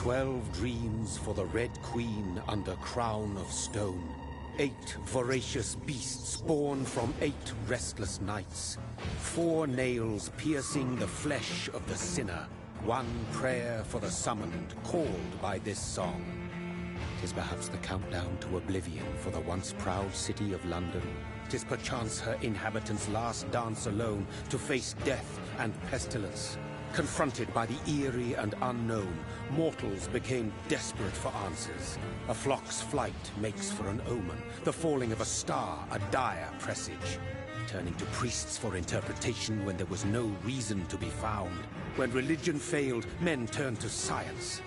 12 dreams for the Red Queen under crown of stone. 8 voracious beasts born from 8 restless nights. 4 nails piercing the flesh of the sinner. 1 prayer for the summoned, called by this song. 'Tis perhaps the countdown to oblivion for the once proud city of London. 'Tis perchance her inhabitants' last dance alone to face death and pestilence. Confronted by the eerie and unknown, mortals became desperate for answers. A flock's flight makes for an omen, the falling of a star a dire presage. Turning to priests for interpretation when there was no reason to be found. When religion failed, men turned to science.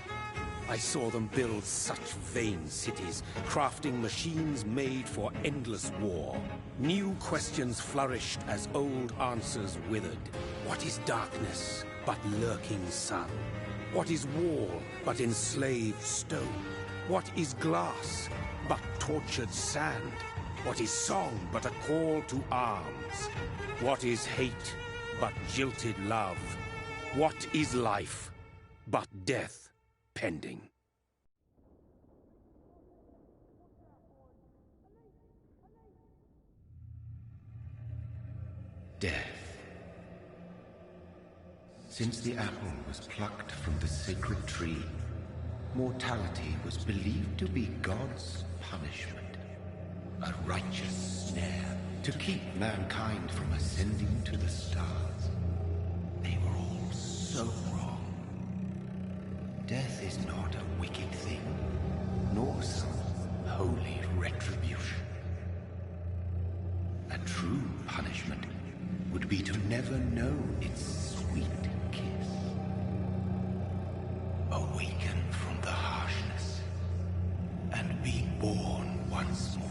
I saw them build such vain cities, crafting machines made for endless war. New questions flourished as old answers withered. What is darkness but lurking sun? What is wall but enslaved stone? What is glass but tortured sand? What is song but a call to arms? What is hate but jilted love? What is life but death pending? Death. Since the apple was plucked from the sacred tree, mortality was believed to be God's punishment. A righteous snare to keep mankind from ascending to the stars. They were all so wrong. Death is not a wicked thing, nor some holy retribution. A true punishment would be to never know its sweet kiss. Awaken from the harshness and be born once more.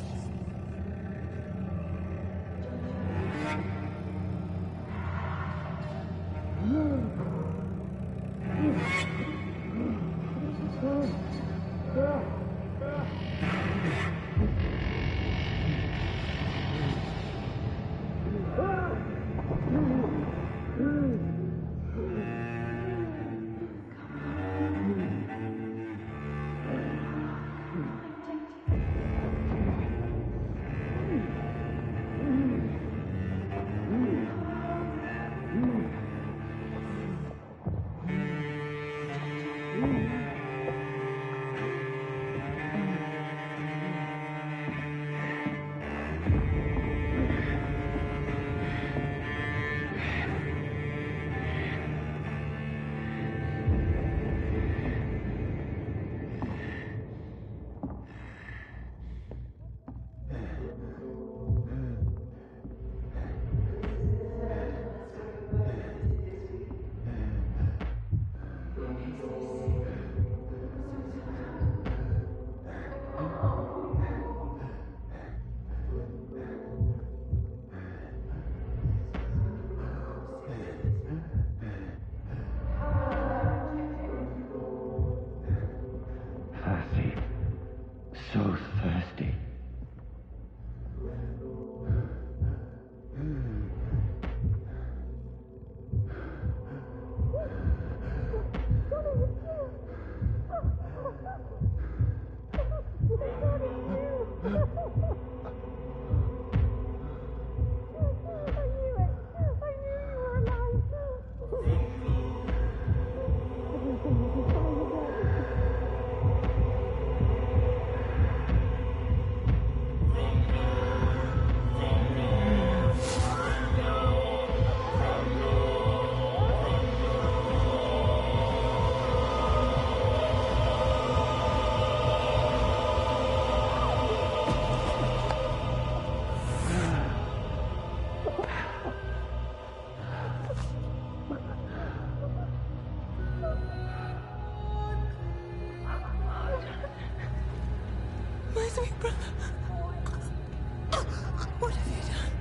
So thirsty.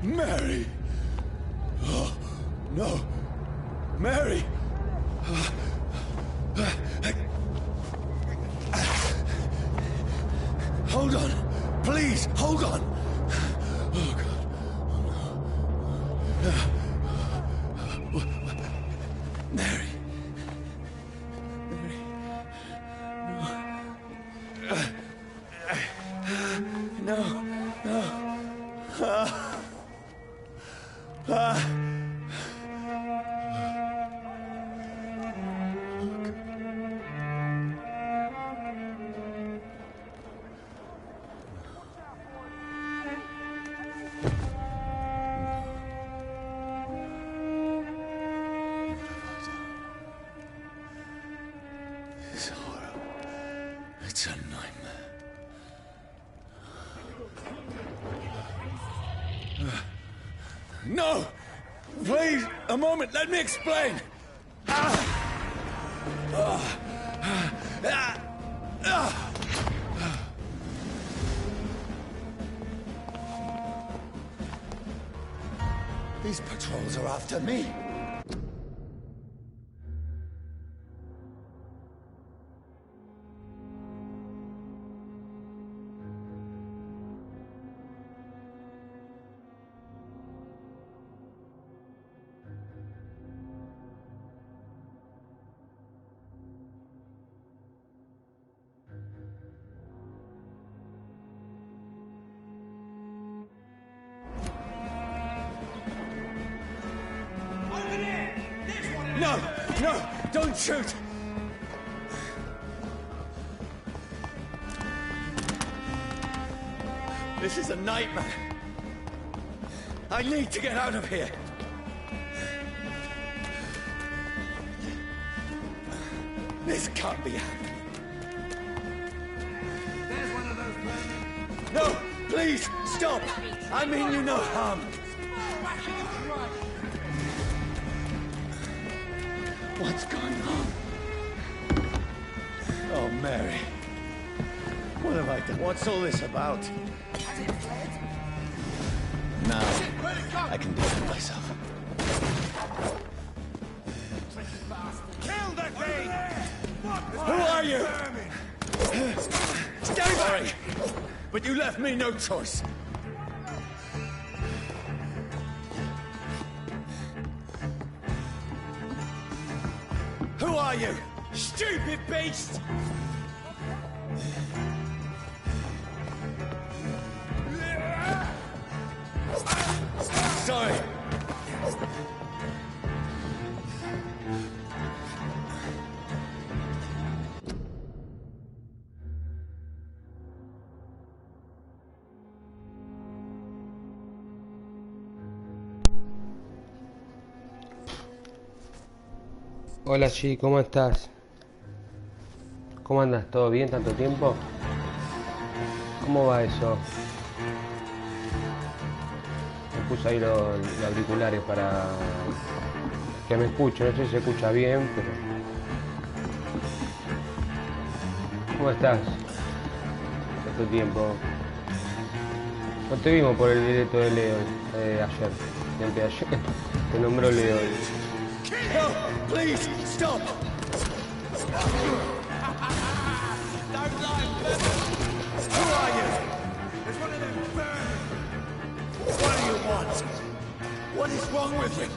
Mary! Oh, no! Mary! Hold on! Please, hold on! Oh, God. Oh, no. Mary. Mary. This horror. It's a nightmare. No! Please, a moment, let me explain! These patrols are after me. No! No! Don't shoot! This is a nightmare. I need to get out of here. This can't be happening. There's one of those men. No! Please! Stop! I mean you no harm. What's going on? Oh, Mary. What have I done? What's all this about? Has it fled? Now, I can defend myself. Kill the thing! Who are you? Stay back! But you left me no choice. Who are you? Stupid beast! Sorry. Hola, Chi, ¿cómo estás? ¿Cómo andas? ¿Todo bien? ¿Tanto tiempo? ¿Cómo va eso? Me puse ahí los auriculares para que me escuche. No sé si se escucha bien, pero... ¿Cómo estás? Tanto tiempo. No te vimos por el directo de Leo ayer. Siempre ayer. Te nombró Leo. No, please, stop! Who are you? There's one of them burning. What do you want? What is wrong with you?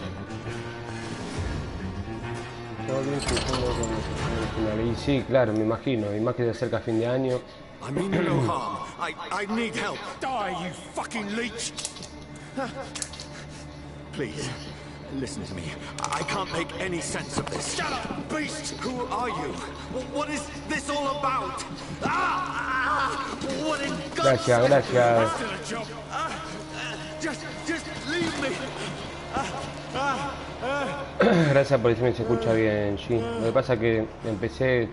Todo bien, supongo, con el final. Y sí, claro, me imagino. Y más que se acerca fin de año. I mean you no harm. I need help. Die, you fucking leech! Please, listen to me. I can't make any sense of this. Shut up, beast! Who are you? What is this all about? What in God's Gracias, gracias. Just leave me. Gracias por decirme si se escucha bien, sí. Lo que pasa es que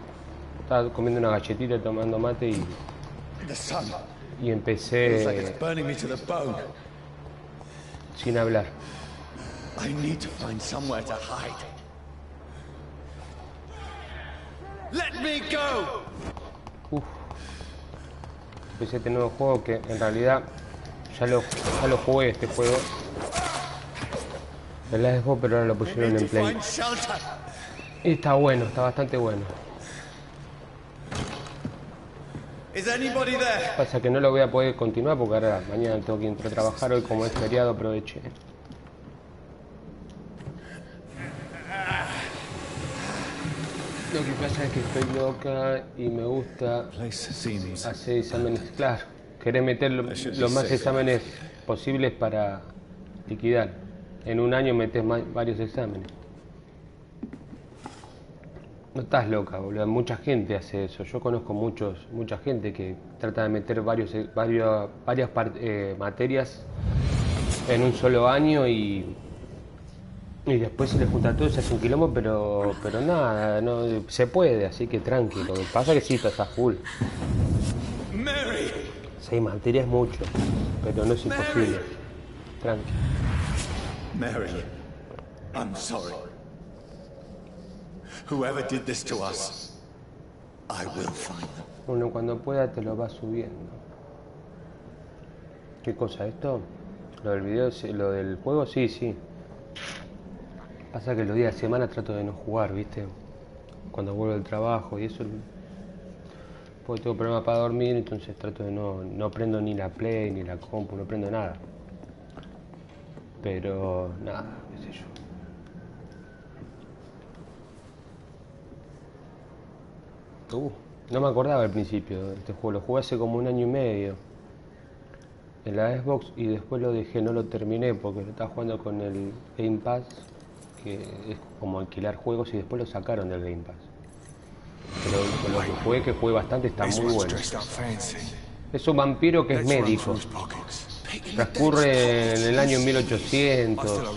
estaba comiendo una galletita, tomando mate The sun y feels like it's empecé burning me to the bone. sin hablar. I need to find somewhere to hide. Let me go! Empecé este nuevo juego que en realidad ya lo jugué, este juego. El Xbox, pero ahora lo pusieron Need en to Play. find shelter. Y está bueno, está bastante bueno. Is anybody there? Pasa que no lo voy a poder continuar porque ahora mañana tengo que entrar a trabajar. Hoy como es feriado aproveché. Lo que pasa es que estoy loca y me gusta Place seems hacer exámenes. Claro, querés meter los más exámenes posibles para liquidar. en un año metes varios exámenes. No estás loca, boludo. Mucha gente hace eso. Yo conozco mucha gente que trata de meter varias materias en un solo año y después se le junta todo y se hace un quilombo, pero nada, no se puede, así que tranquilo. Lo que pasa es que sí, estás a full. Mary! 6 materias es mucho, pero no es imposible. Tranquilo. Mary, I'm sorry. Whoever did this to us, I will find them. Bueno, cuando pueda te lo va subiendo. ¿Qué cosa esto? Lo del video, lo del juego, sí. Pasa que los días de semana trato de no jugar, ¿viste? Cuando vuelvo del trabajo y eso, porque tengo problemas para dormir, entonces trato de no prendo ni la Play ni la compu, no prendo nada. Pero nada, qué sé yo. No me acordaba al principio de este juego, lo jugué hace como un año y medio en la Xbox y después lo dejé, no lo terminé porque lo estaba jugando con el Game Pass, que es como alquilar juegos y después lo sacaron del Game Pass. Pero con lo que jugué bastante, está muy bueno. Es un vampiro que es médico. Transcurre en el año 1800,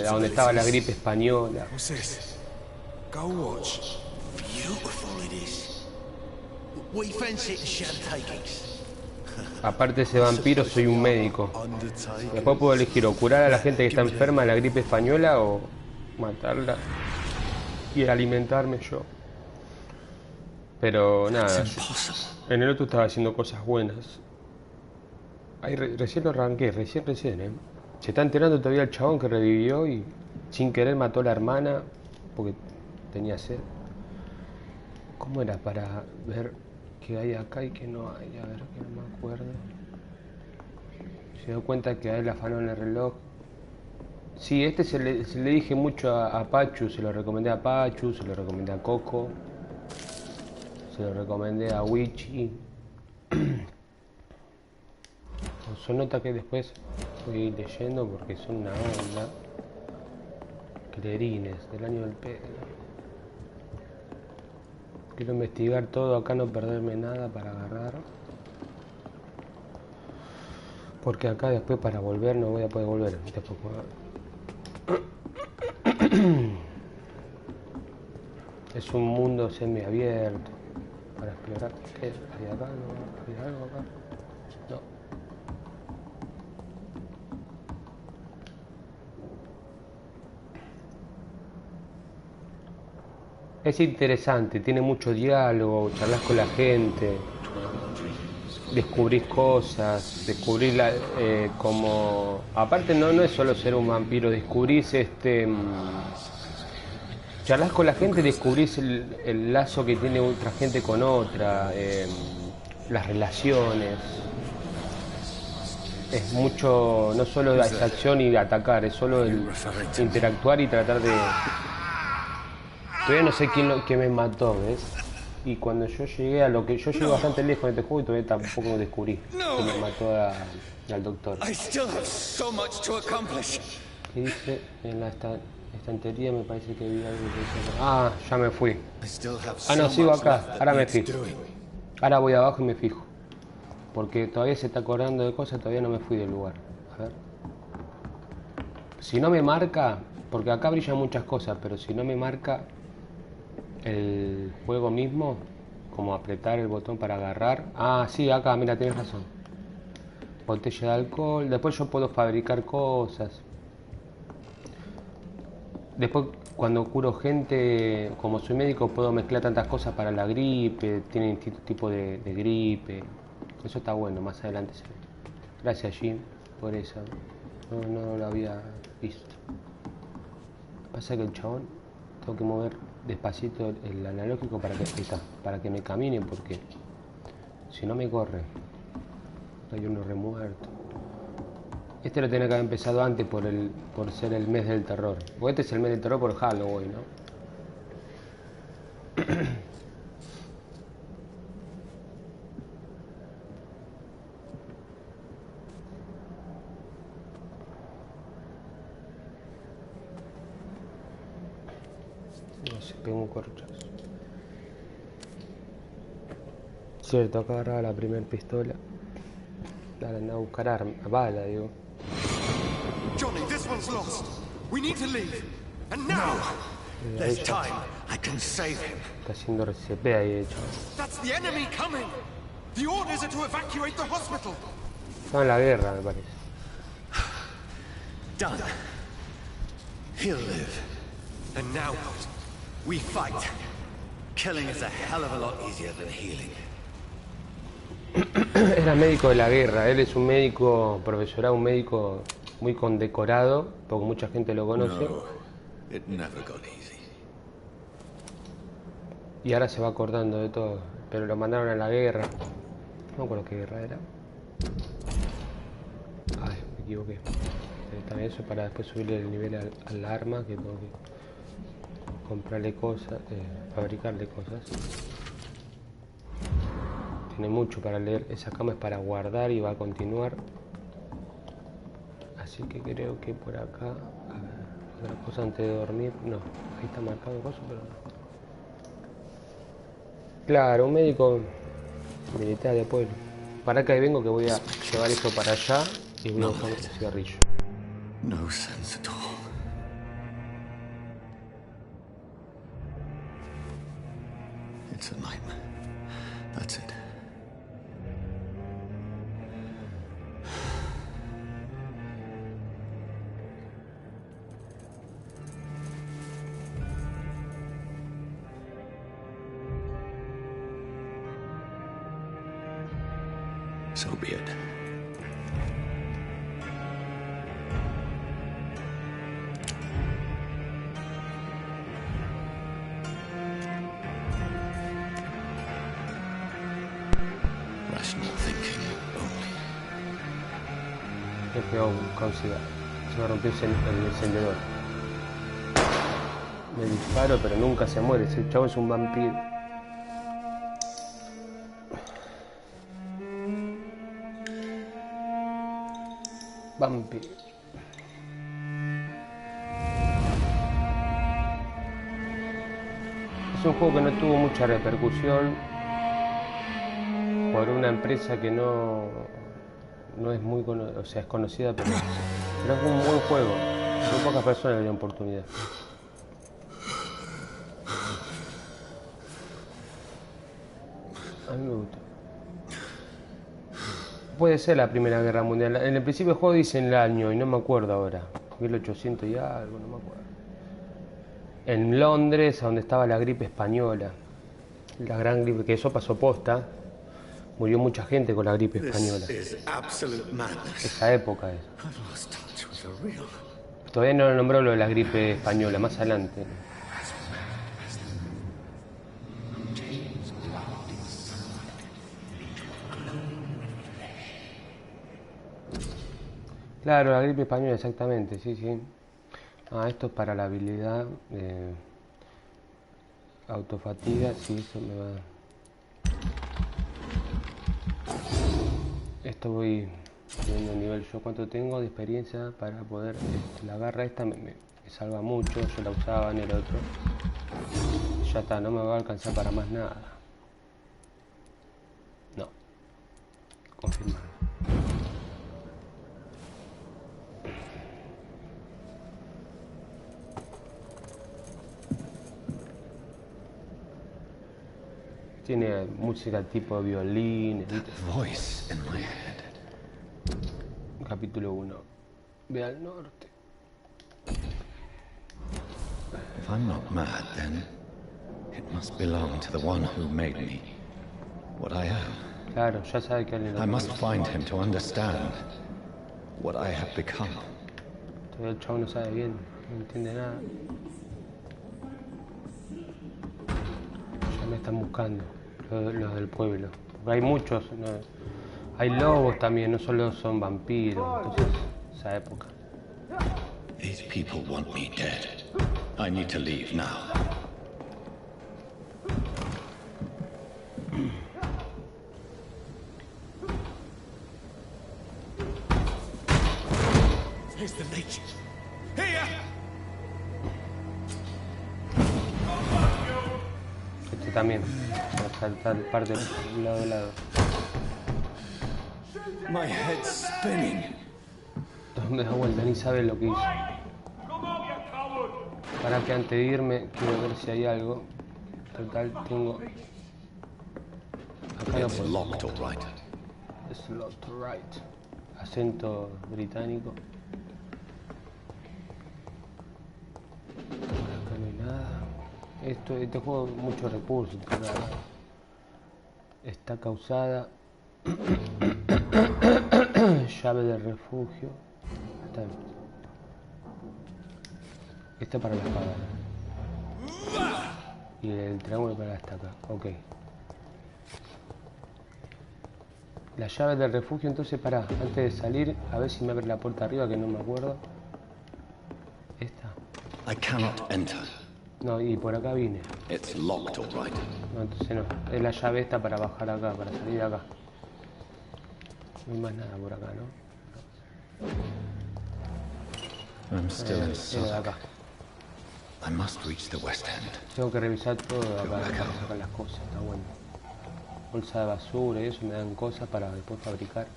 donde estaba la gripe española. Go watch. Beautiful it is. We fence it and shall take it. Aparte de ese vampiro, soy un médico. Después puedo elegir o curar a la gente que está enferma de la gripe española o matarla y alimentarme yo. Pero nada, en el otro estaba haciendo cosas buenas. Ahí recién lo arranqué, recién, ¿eh? Se está enterando todavía el chabón que revivió y sin querer mató a la hermana porque tenía sed. ¿Cómo era para ver qué hay acá y qué no hay? A ver, que no me acuerdo. Se dio cuenta que a él afanó en el reloj. Sí, este se le dije mucho a Pachu, se lo recomendé a Pachu, se lo recomendé a Coco, se lo recomendé a Wichi. Son notas que después voy leyendo porque son una onda. Clerines, del año del pedo. Quiero investigar todo acá, no perderme nada para agarrar. Porque acá después para volver no voy a poder volver. Es un mundo semiabierto para explorar. ¿Qué hay acá? ¿No? ¿Hay algo acá? No. Es interesante, tiene mucho diálogo, charlas con la gente, descubrís cosas, descubrís como... Aparte no es solo ser un vampiro, descubrís charlas con la gente, descubrís el lazo que tiene otra gente con otra, las relaciones. Es mucho, no solo la acción y atacar, es solo el interactuar y tratar de... Todavía no sé quién me mató, ¿ves? Y cuando yo llegué a lo que... Yo llegué bastante lejos en este juego y todavía tampoco descubrí que me mató al doctor. ¿Qué dice? En la estantería me parece que vi algo que dice... Ah, ya me fui. Ah, no, sigo acá. Ahora me fijo. Ahora voy abajo y me fijo. Porque todavía se está acordando de cosas, todavía no me fui del lugar. A ver. Si no me marca... Porque acá brillan muchas cosas, pero si no me marca... el juego mismo, como apretar el botón para agarrar. Ah, sí, acá, mira, tienes razón. Botella de alcohol. Después yo puedo fabricar cosas. Después, cuando curo gente, como soy médico, puedo mezclar tantas cosas para la gripe. Tiene distintos tipos de gripe. Eso está bueno, más adelante se ve. Gracias, Jim, por eso. No lo había visto. Pasa que el chabón, tengo que mover despacito el analógico para que me camine, porque si no me corre. Hay uno remuerto. Este lo tenía que haber empezado antes por ser el mes del terror. O este es el mes del terror por Halloween, ¿no? Se pegó un corchazo. Cierto, acá agarraba la primera pistola. Dale, anda a buscar arma, bala, digo. Johnny, this one's lost. We need to leave. And now! There's time. I can save him. Está haciendo RCP ahí, de hecho. That's the enemy coming. The orders are to evacuate the hospital. Está en la guerra, me parece. Done. He'll live. And now what? We fight. Killing is a hell of a lot easier than healing. Era médico de la guerra. Él es un médico profesorado, un médico muy condecorado, porque mucha gente lo conoce. No, it never got easy. Y ahora se va acordando de todo. Pero lo mandaron a la guerra. No me acuerdo qué guerra era. Ay, me equivoqué. También eso para después subirle el nivel al arma, que tengo que comprarle cosas, fabricarle cosas. Tiene mucho para leer. Esa cama es para guardar y va a continuar. Así que creo que por acá... A ver, otra cosa antes de dormir. No, ahí está marcado cosas, pero no. Claro, un médico militar de pueblo. Para acá vengo que voy a llevar esto para allá y voy a buscar un cigarrillo. No sense at all. It's a nightmare. That's it. So be it. Rational thinking only. He pegado con cigarro. Se me rompió el encendedor. Me disparo, pero nunca se muere. Ese chavo es un vampiro. Vampyr. Es un juego que no tuvo mucha repercusión por una empresa que no es muy o sea, es conocida, pero es un buen juego. Muy pocas personas le dieron oportunidad. A mí me gusta. Puede ser la Primera Guerra Mundial. En el principio del juego dicen el año y no me acuerdo ahora. 1800 y algo, no me acuerdo. En Londres, donde estaba la gripe española. La gran gripe, que eso pasó posta. Murió mucha gente con la gripe española. Esa época es. Todavía no lo nombró lo de la gripe española, más adelante. Claro, la gripe española, exactamente, sí, sí. Ah, esto es para la habilidad autofatiga, sí, eso me va... Esto voy subiendo nivel. Yo cuánto tengo de experiencia para poder... la garra esta me salva mucho, yo la usaba en el otro. Ya está, no me va a alcanzar para más nada. No. Confirmar. Tiene música tipo violín. Voice in my head. Capítulo 1. Ve al norte. If I'm not mad, then it must belong to the one who made me what I am. Claro, ya sabe que alguien lo I must find him to understand what I have become. Todavía el chavo no sabe bien, no entiende nada. Ya me están buscando, los del pueblo. Porque hay muchos, ¿no? Hay lobos también, no solo son vampiros, entonces, esa época. These people want me dead. I need to leave now. Here's the leech. Here! Este también. Para saltar parte de lado a lado. My head's spinning. Me da vuelta, ni sabe lo que hizo. Para que antes de irme, quiero ver si hay algo. Total, tengo... Acá no puedo. Locked, all right. Es locked, right. Acento británico. Acá no hay nada. Este juego muchos recursos. Estaca usada. Llave de refugio. Está bien. Esta para la espada. Y el triángulo para la estaca. Ok. La llave del refugio, entonces pará. Antes de salir, a ver si me abre la puerta arriba, que no me acuerdo. Esta. I cannot enter. No, y por acá vine. It's locked, all right. No, entonces no. Es la llave esta para bajar acá, para salir de acá. No hay más nada por acá, ¿no? I'm still in De Southwark. acá. I must reach the West End. Tengo que revisar todo acá para sacar las cosas, está bueno. Bolsa de basura y eso me dan cosas para después fabricar.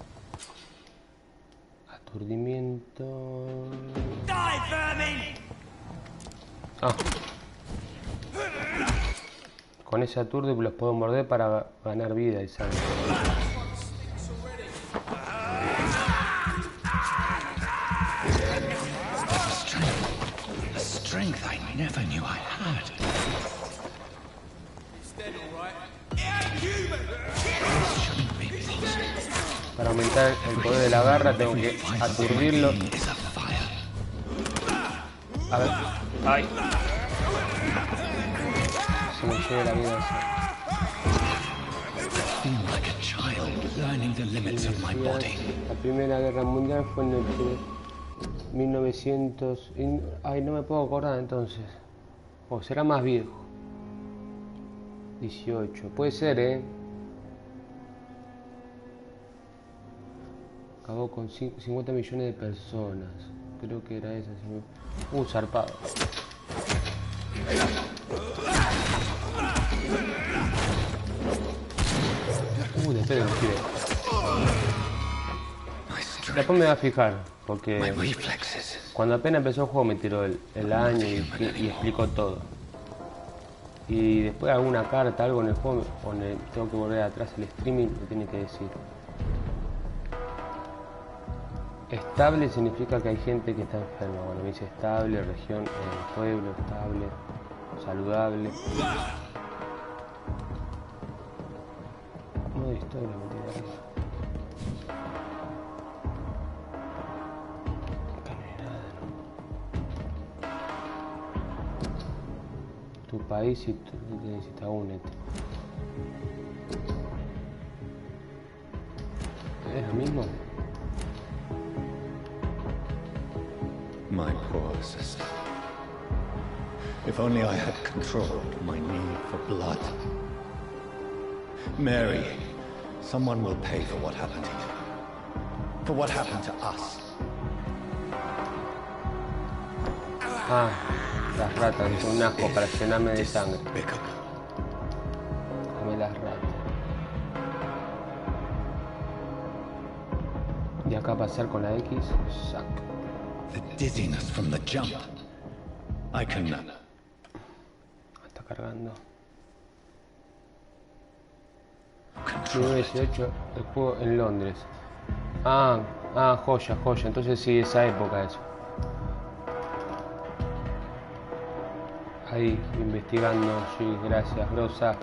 Aturdimiento. Ah. Con ese aturde los puedo morder para ganar vida y sangre. A strength I never knew I had. Para aumentar el poder de la garra tengo que aturdirlo. A ver. ¡Ay! Se me lleve la vida esa. La Primera Guerra Mundial fue en el 1900... Ay, no me puedo acordar entonces. O será más viejo. 18. Puede ser, ¿eh? Acabó con 50 millones de personas. Creo que era esa. Zarpado. Después de tiro. Después me voy a fijar, porque cuando apenas empezó el juego me tiró el año y explicó todo. Y después alguna carta, algo en el juego, tengo que volver atrás el streaming, me tiene que decir. Estable significa que hay gente que está enferma. Bueno, me dice estable, región, pueblo, estable, saludable. Modo de historia, me tiene ahí. Acá no hay nada, ¿no? Tu país y tú necesitas únete. ¿Es lo mismo? My poor sister. If only I had controlled my need for blood. Mary, someone will pay for what happened to you. For what happened to us. Ah, las ratas, es un asco para llenarme de sangre. Come las ratas. Y acá pasar con la X, sac. The dizziness from the jump. I can... Está cargando. 1918, el juego en Londres. Joya. Entonces sí, esa época eso. Ahí, investigando, sí, gracias, Grosa.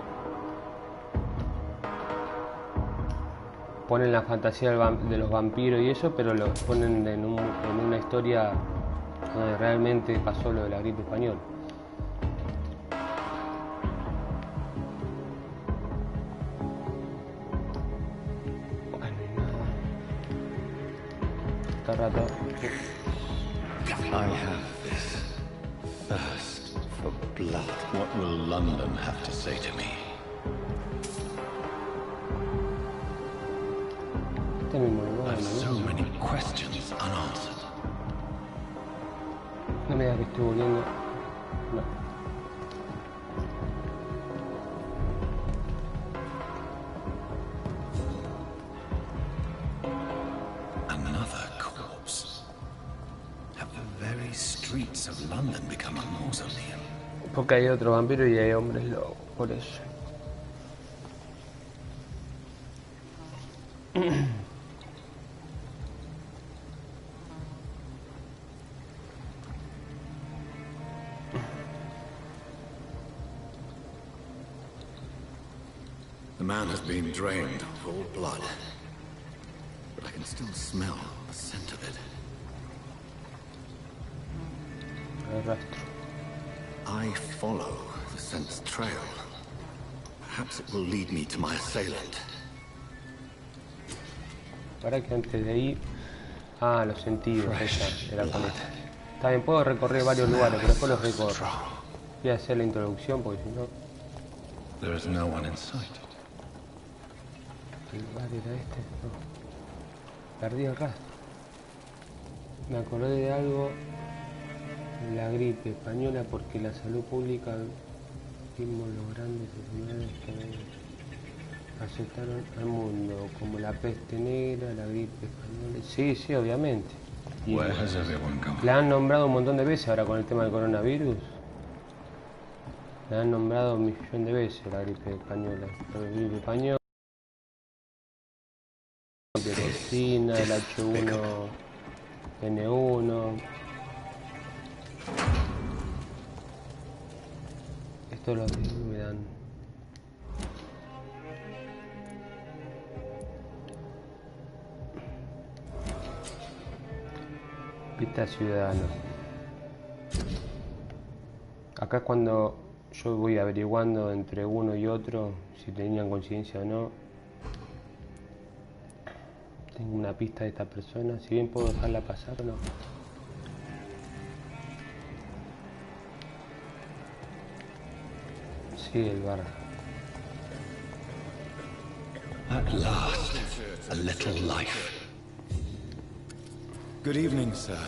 Ponen la fantasía de los vampiros y eso, pero lo ponen en una historia donde realmente pasó lo de la gripe española. Está rato. I have this thirst for blood. What will London have to say to me? I have so many questions unanswered. No me digas que estoy volviendo. No. streets of London become a mausoleum? Porque hay otro vampiro y hay hombres lobos, por eso. The man has been drained of all blood, but I can still smell the scent of it. El rastro. I follow the scent's trail. Perhaps it will lead me to my assailant. Para que antes de ahí... Ah, los sentidos, esa era con esta. Está bien, puedo recorrer varios lugares, pero después los recorro. Voy a hacer la introducción porque si no... There is no one in sight. ¿Qué lugar era este? No. Perdí el rastro. Me acordé de algo. La gripe española porque la salud pública vimos los grandes enfermedades que afectaron al mundo, como la peste negra, la gripe española. Sí, sí, obviamente. Y la han nombrado un montón de veces ahora con el tema del coronavirus. La han nombrado un millón de veces la gripe española. La gripe española, la virocina, el H1N1. Esto lo que me dan. Pista ciudadano. Acá es cuando yo voy averiguando entre uno y otro si tenían coincidencia o no. Tengo una pista de esta persona, si bien puedo dejarla pasar o no. Sí, el bar. At last, a little life. Good evening, sir.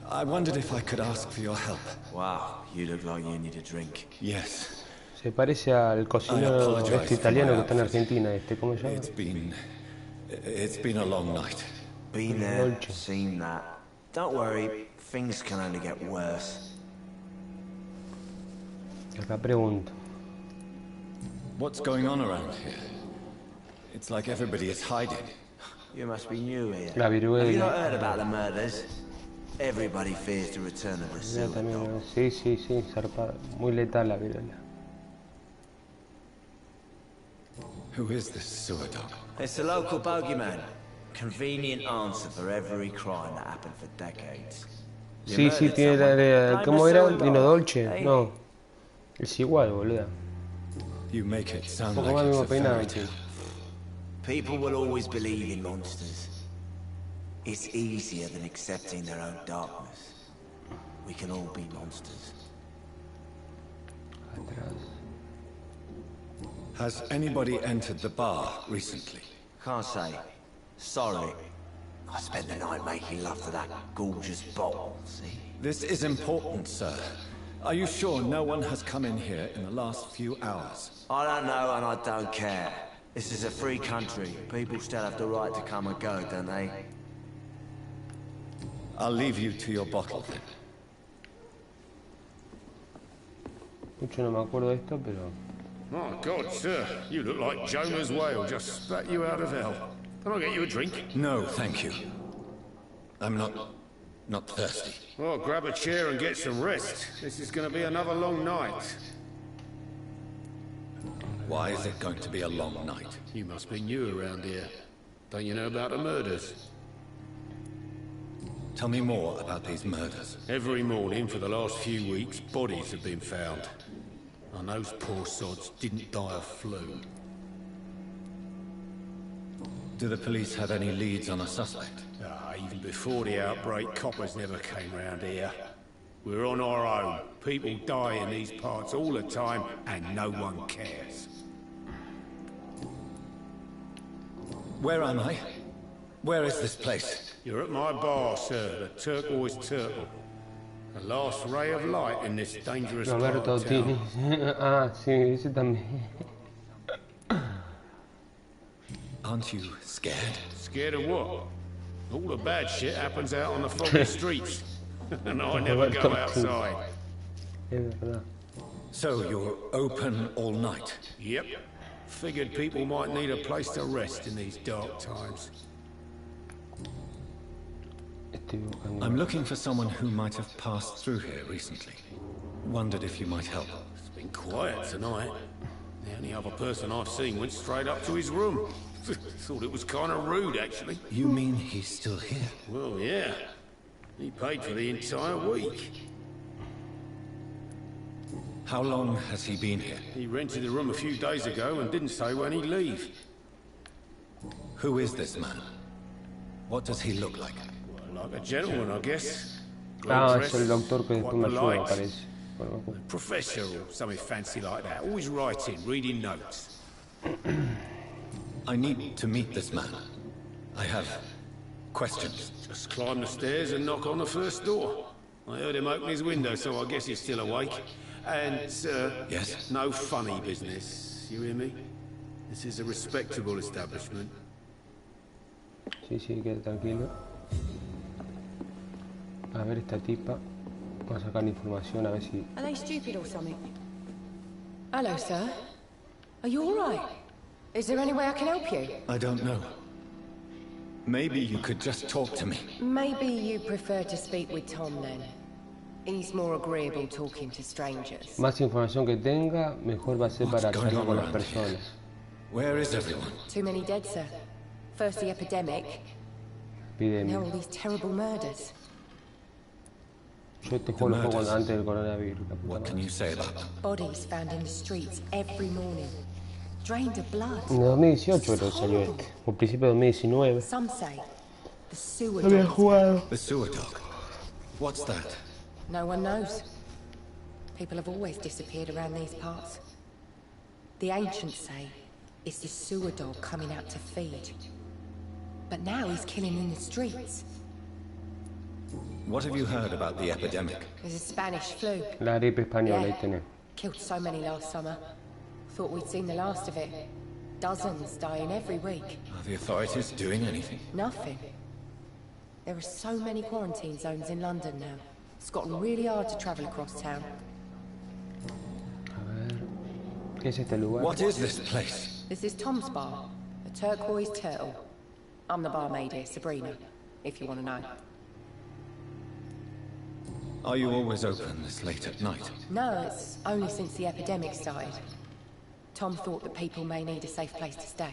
I wondered if I could ask for your help. Wow, you look like you need a drink. Yes. Se parece al cocinero este italiano que está en Argentina, ¿cómo se llama? It's been a long night. Been there, seen that. Don't worry, things can only get worse. Acá pregunto. What's going on around here? It's like everybody is hiding. You must be new here. La viruela. Have you not heard about the murders? Everybody fears the return of the silver dog. Sí, zarpado. Muy letal la viruela. Who is this sewer dog? It's a local bogeyman. Convenient answer for every crime that happened for decades. Sí, tiene la... ¿Cómo era? ¿Vino dolce? No. Es igual, boludo. You make it sound Un poco like más it's a mismo fairy peinado, tale. People will always believe in monsters. It's easier than accepting their own darkness. We can all be monsters. Atrás. Has anybody entered the bar recently? Can't say. Sorry. I spent the night making love to that gorgeous bottle, see? This is important, sir. Are you sure no one has come in here in the last few hours? I don't know and I don't care. This is a free country. People still have the right to come and go, don't they? I'll leave you to your bottle then. Mucho no me acuerdo de esto, pero... My God, sir, you look like Jonah's whale just spat you out of hell. Can I get you a drink? No, thank you. I'm not thirsty. Well, grab a chair and get some rest. This is going to be another long night. Why is it going to be a long night? You must be new around here. Don't you know about the murders? Tell me more about these murders. Every morning for the last few weeks, bodies have been found. And those poor sods didn't die of flu. Do the police have any leads on a suspect? Even before the outbreak, coppers never came round here. We're on our own. People die in these parts all the time, and no one cares. Where am I? Where is this place? You're at my bar, sir, the Turquoise Turtle. The last ray of light in this dangerous part Roberto of town. Tini. Ah, sí, ese también. Aren't you scared? Scared of what? All the bad shit happens out on the foggy streets. And I never go outside. Es verdad. So you're open all night? Yep. Figured people might need a place to rest in these dark times. Estoy buscando. I'm looking for someone who might have passed through here recently. Wondered if you might help. It's been quiet tonight. The only other person I've seen went straight up to his room. Thought it was kind of rude, actually. You mean he's still here? Well, yeah. He paid for the entire week. How long has he been here? He rented the room a few days ago and didn't say when he'd leave. Who is this man? What does he look like? Well, like a gentleman, I guess. Es el doctor que tú me ayuda, parece. Bueno, Professor or something fancy like that. Always writing, reading notes. I need to meet this man. I have questions. Just climb the stairs and knock on the first door. I heard him open his window, so I guess he's still awake. And, Yes? no funny business. You hear me? This is a respectable establishment. sí, quédate tranquilo. A ver esta tipa. Vamos a sacar información a ver si. Are they stupid or something? Hello, sir. Are you all right? Is there any way I can help you? I don't know. Maybe you could just talk to me. Maybe you prefer to speak with Tom then. He's more agreeable talking to strangers. Más información que tenga, mejor va a ser What's para going charlar on con las around here? personas. Where is everyone? Too many dead, sir. First the epidemic, now all these terrible murders. Yo este juego lo juego murders. antes del coronavirus. La puta What can madre. you say about them? Bodies found in the streets every morning. Drained of blood. En 2018 creo que salió este. O principio de 2019. Some say the sewer Había dogs. jugado. The sewer dog. What's that? No one knows. People have always disappeared around these parts. The ancients say it's the sewer dog coming out to feed. But now he's killing in the streets. What have you heard about the epidemic? There's a Spanish flu. La gripe española, ahí Yeah. tenés. Killed so many last summer. Thought we'd seen the last of it. Dozens dying every week. Are the authorities doing anything? Nothing. There are so many quarantine zones in London now. It's gotten really hard to travel across town. A ver. ¿Qué es este lugar? What is this place? This is Tom's bar, a turquoise turtle. I'm the barmaid here, Sabrina, if you want to know. Are you always open this late at night? No, it's only since the epidemic started. Tom thought that people may need a safe place to stay.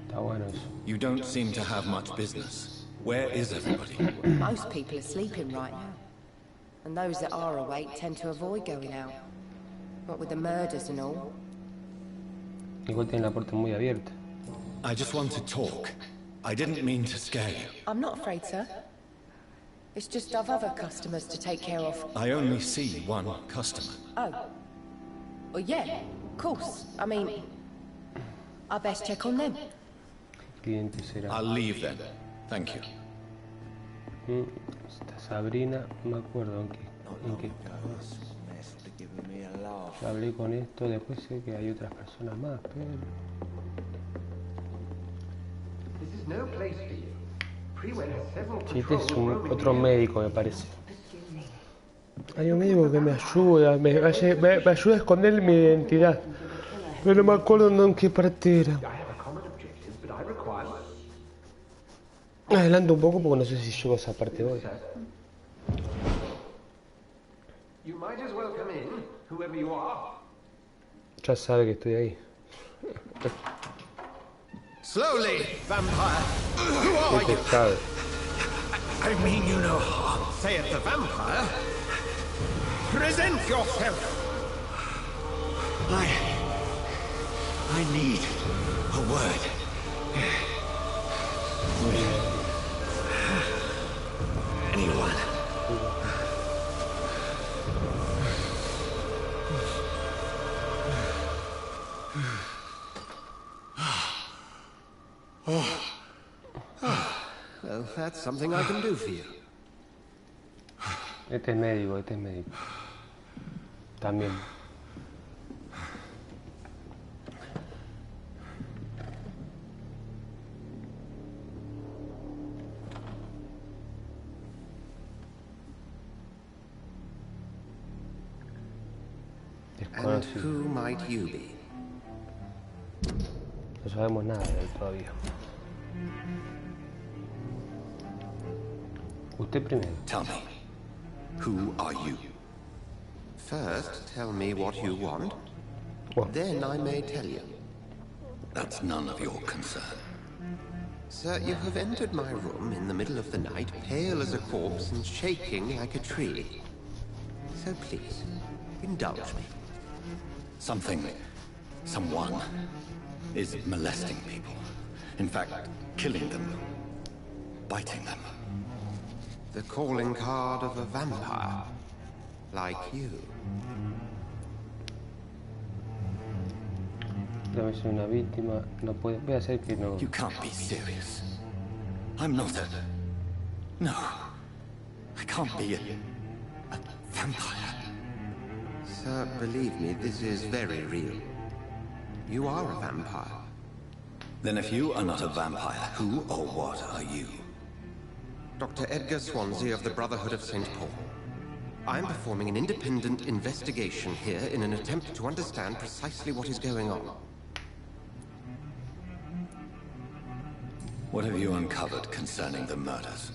Está bueno eso. You don't seem to have much business. Where is everybody? Most people are sleeping right now. And those that are awake tend to avoid going out. What with the murders and all. Igual tiene la puerta muy abierta. I just want to talk. I didn't mean to scare you. I'm not afraid, sir. It's just I've other customers to take care of. I only see one customer. Oh. Well, yeah, of course. I mean, I best check on them. Cliente será. I'll leave then. Thank you. Esta Sabrina, no me acuerdo en qué estaba. Ya hablé con esto, después sé que hay otras personas más, pero. Sí, este es otro médico, me parece. Hay un médico que me ayuda, me ayuda a esconder mi identidad. Pero no me acuerdo en qué parte era. Adelanto un poco porque no sé si llego a esa parte hoy. Ya sabe que estoy ahí. Slowly, vampire. Who are Este you? sabe. I mean you no harm. Saith the vampire. Present yourself. I need a word. Anyone? Well, that's something I can do for you. Este es médico, También. And who might you be? No sabemos nada de él todavía. Usted primero. Tell me, who are you? First, tell me what you want. What? Then I may tell you. That's none of your concern. Sir, you have entered my room in the middle of the night, pale as a corpse and shaking like a tree. So please, indulge me. Someone is molesting people. In fact, killing them. Biting them. The calling card of a vampire. Like you. Debe ser una víctima. No puede. Voy a hacer que no. You can't be serious. I'm not a... No. I can't be a vampire. Sir, believe me, this is very real. You are a vampire. Then if you are not a vampire, who or what are you? Dr. Edgar Swansea of the Brotherhood of St. Paul. I'm performing an independent investigation here in an attempt to understand precisely what is going on. What have you uncovered concerning the murders?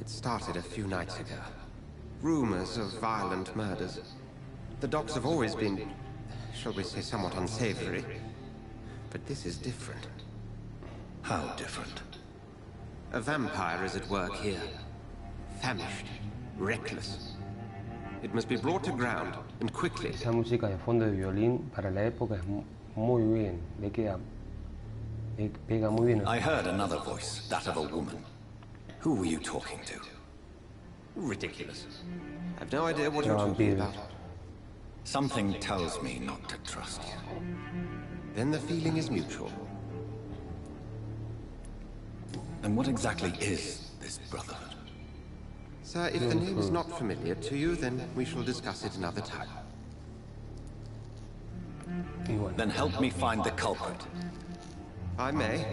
It started a few nights ago. Rumors of violent murders. The docs have always been, shall we say, somewhat unsavory. But this is different. How different? A vampire is at work here. Famished. Reckless. It must be brought to ground, and quickly. Esa música de fondo de violín para la época es muy bien. Le pega muy bien. I heard another voice, that of a woman. Who were you talking to? Ridiculous. I've no idea what you're talking about. Something tells me not to trust you. Then the feeling is mutual. And what exactly is this brotherhood? Sir, if the name is not familiar to you, then we shall discuss it another time. Then help me find the culprit. I may.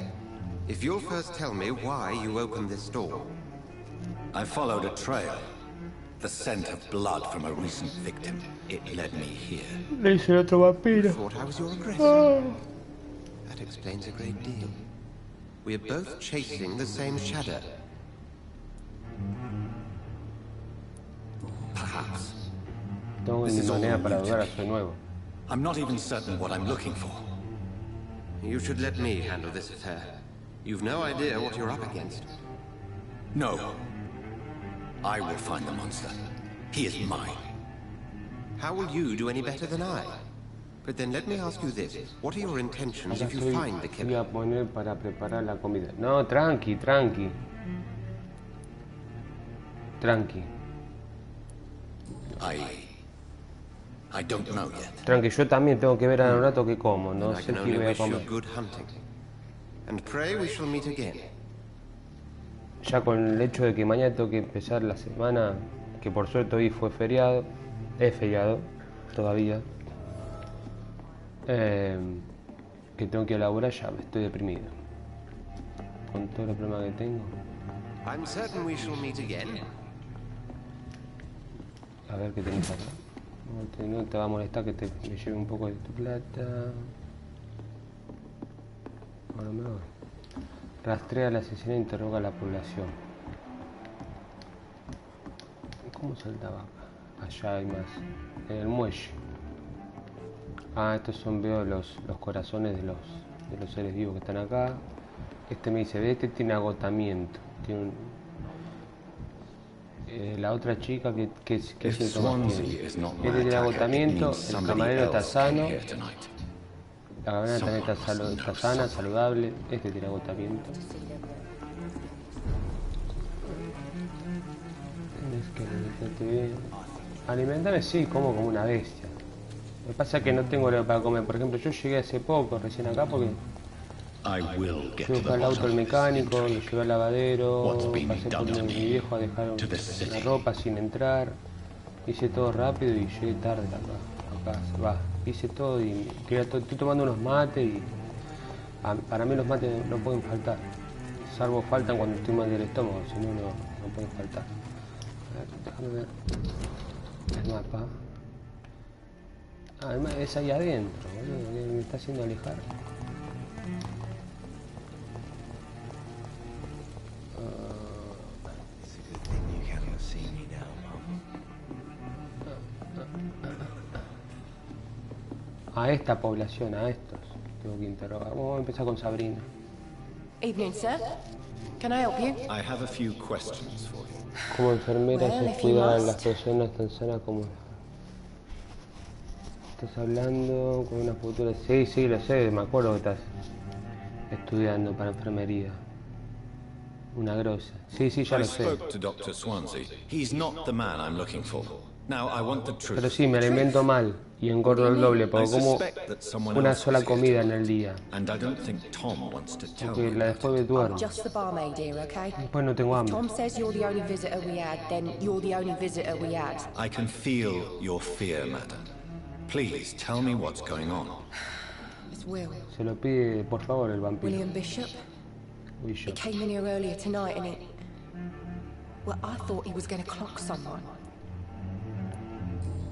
If you'll first tell me why you opened this door. I followed a trail. The scent of blood from a recent victim. It led me here. Le hice otro vampiro. Thought I was your aggressor. That explains a great deal. We are both chasing the same shadow. Perhaps. Tengo mi manera para dudar a soy nuevo. I'm not even certain what I'm looking for. You should let me handle this affair. You've no idea what you're up against. No. I will find the monster. He is mine. How will you do any better than I? But then let me ask you this. What are your intentions if you find the killer? Voy a poner para preparar la comida. No, tranqui. Tranqui. I don't know yet. Tranqui, yo también tengo que ver a un rato qué como. No sé qué voy a comer. And pray we shall meet again. Ya con el hecho de que mañana tengo que empezar la semana, que por suerte hoy fue feriado, es feriado todavía, que tengo que laburar, ya estoy deprimido con todos los problemas que tengo. I'm certain we shall meet again. A ver qué tenés acá. No te va a molestar que me lleve un poco de tu plata. Ahora me voy. Rastrea al asesino e interroga a la población. ¿Cómo saltaba acá? Allá hay más. En el muelle. Ah, estos son, veo los corazones de los seres vivos que están acá. Este me dice, este tiene agotamiento. Tiene la otra chica que síntomas tiene. Este tiene agotamiento, el camarero está sano. La camarera también está sana, saludable. Este tiene agotamiento. Alimentarme sí, como una bestia. Lo que pasa es que no tengo nada para comer. Por ejemplo, yo llegué hace poco, recién acá, porque fui al auto al mecánico, lo llevé al lavadero, pasé por mi viejo a dejar la ropa sin entrar. Hice todo rápido y llegué tarde a casa. Hice todo y estoy tomando unos mates y para mí los mates no pueden faltar. Salvo faltan cuando estoy mal del estómago, si no, no pueden faltar. A ver, déjame ver el mapa. Además es ahí adentro, boludo, que me está haciendo alejar. A esta población, a estos, tengo que interrogar. Vamos a empezar con Sabrina. Evening, sir. Can I help you? I have a few questions for you. Como enfermera Well, se if you cuida a must. las personas tan sanas como... Estás hablando con una futura... Sí, sí, lo sé, me acuerdo que estás estudiando para enfermería. Una grosa. Sí, sí, ya I lo sé. spoke to Dr. Swansea. He's not the man I'm looking for. Now, I want the truth. Pero sí, me alimento mal y engordo el doble, I porque como suspect that someone una else sola was here comida en tonight, el día. and I don't think Tom wants to tell Porque me la about después me it. duermo. Just the barmaid here, okay? Después no tengo hambre. Tom says you're the only visitor we had, then you're the only visitor we had. I can feel your fear, madam. Please, tell me what's going on. It's Will. Se lo pide, por favor, el vampiro. William Bishop. Uy, yo. He came in here earlier tonight and he... Well, I thought he was going to clock someone.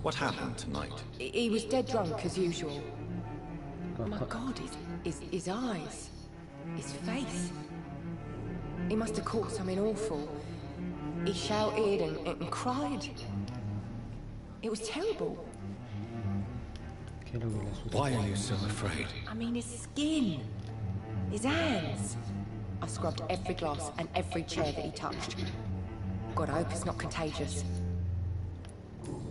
What happened tonight? He was dead drunk, as usual. Oh my God, his eyes. His face. He must have caught something awful. He shouted and cried. It was terrible. ¿Qué es lo que le asusta? Why are you so afraid? I mean, his skin. His hands. I scrubbed every glass and every chair that he touched. God, I hope it's not contagious.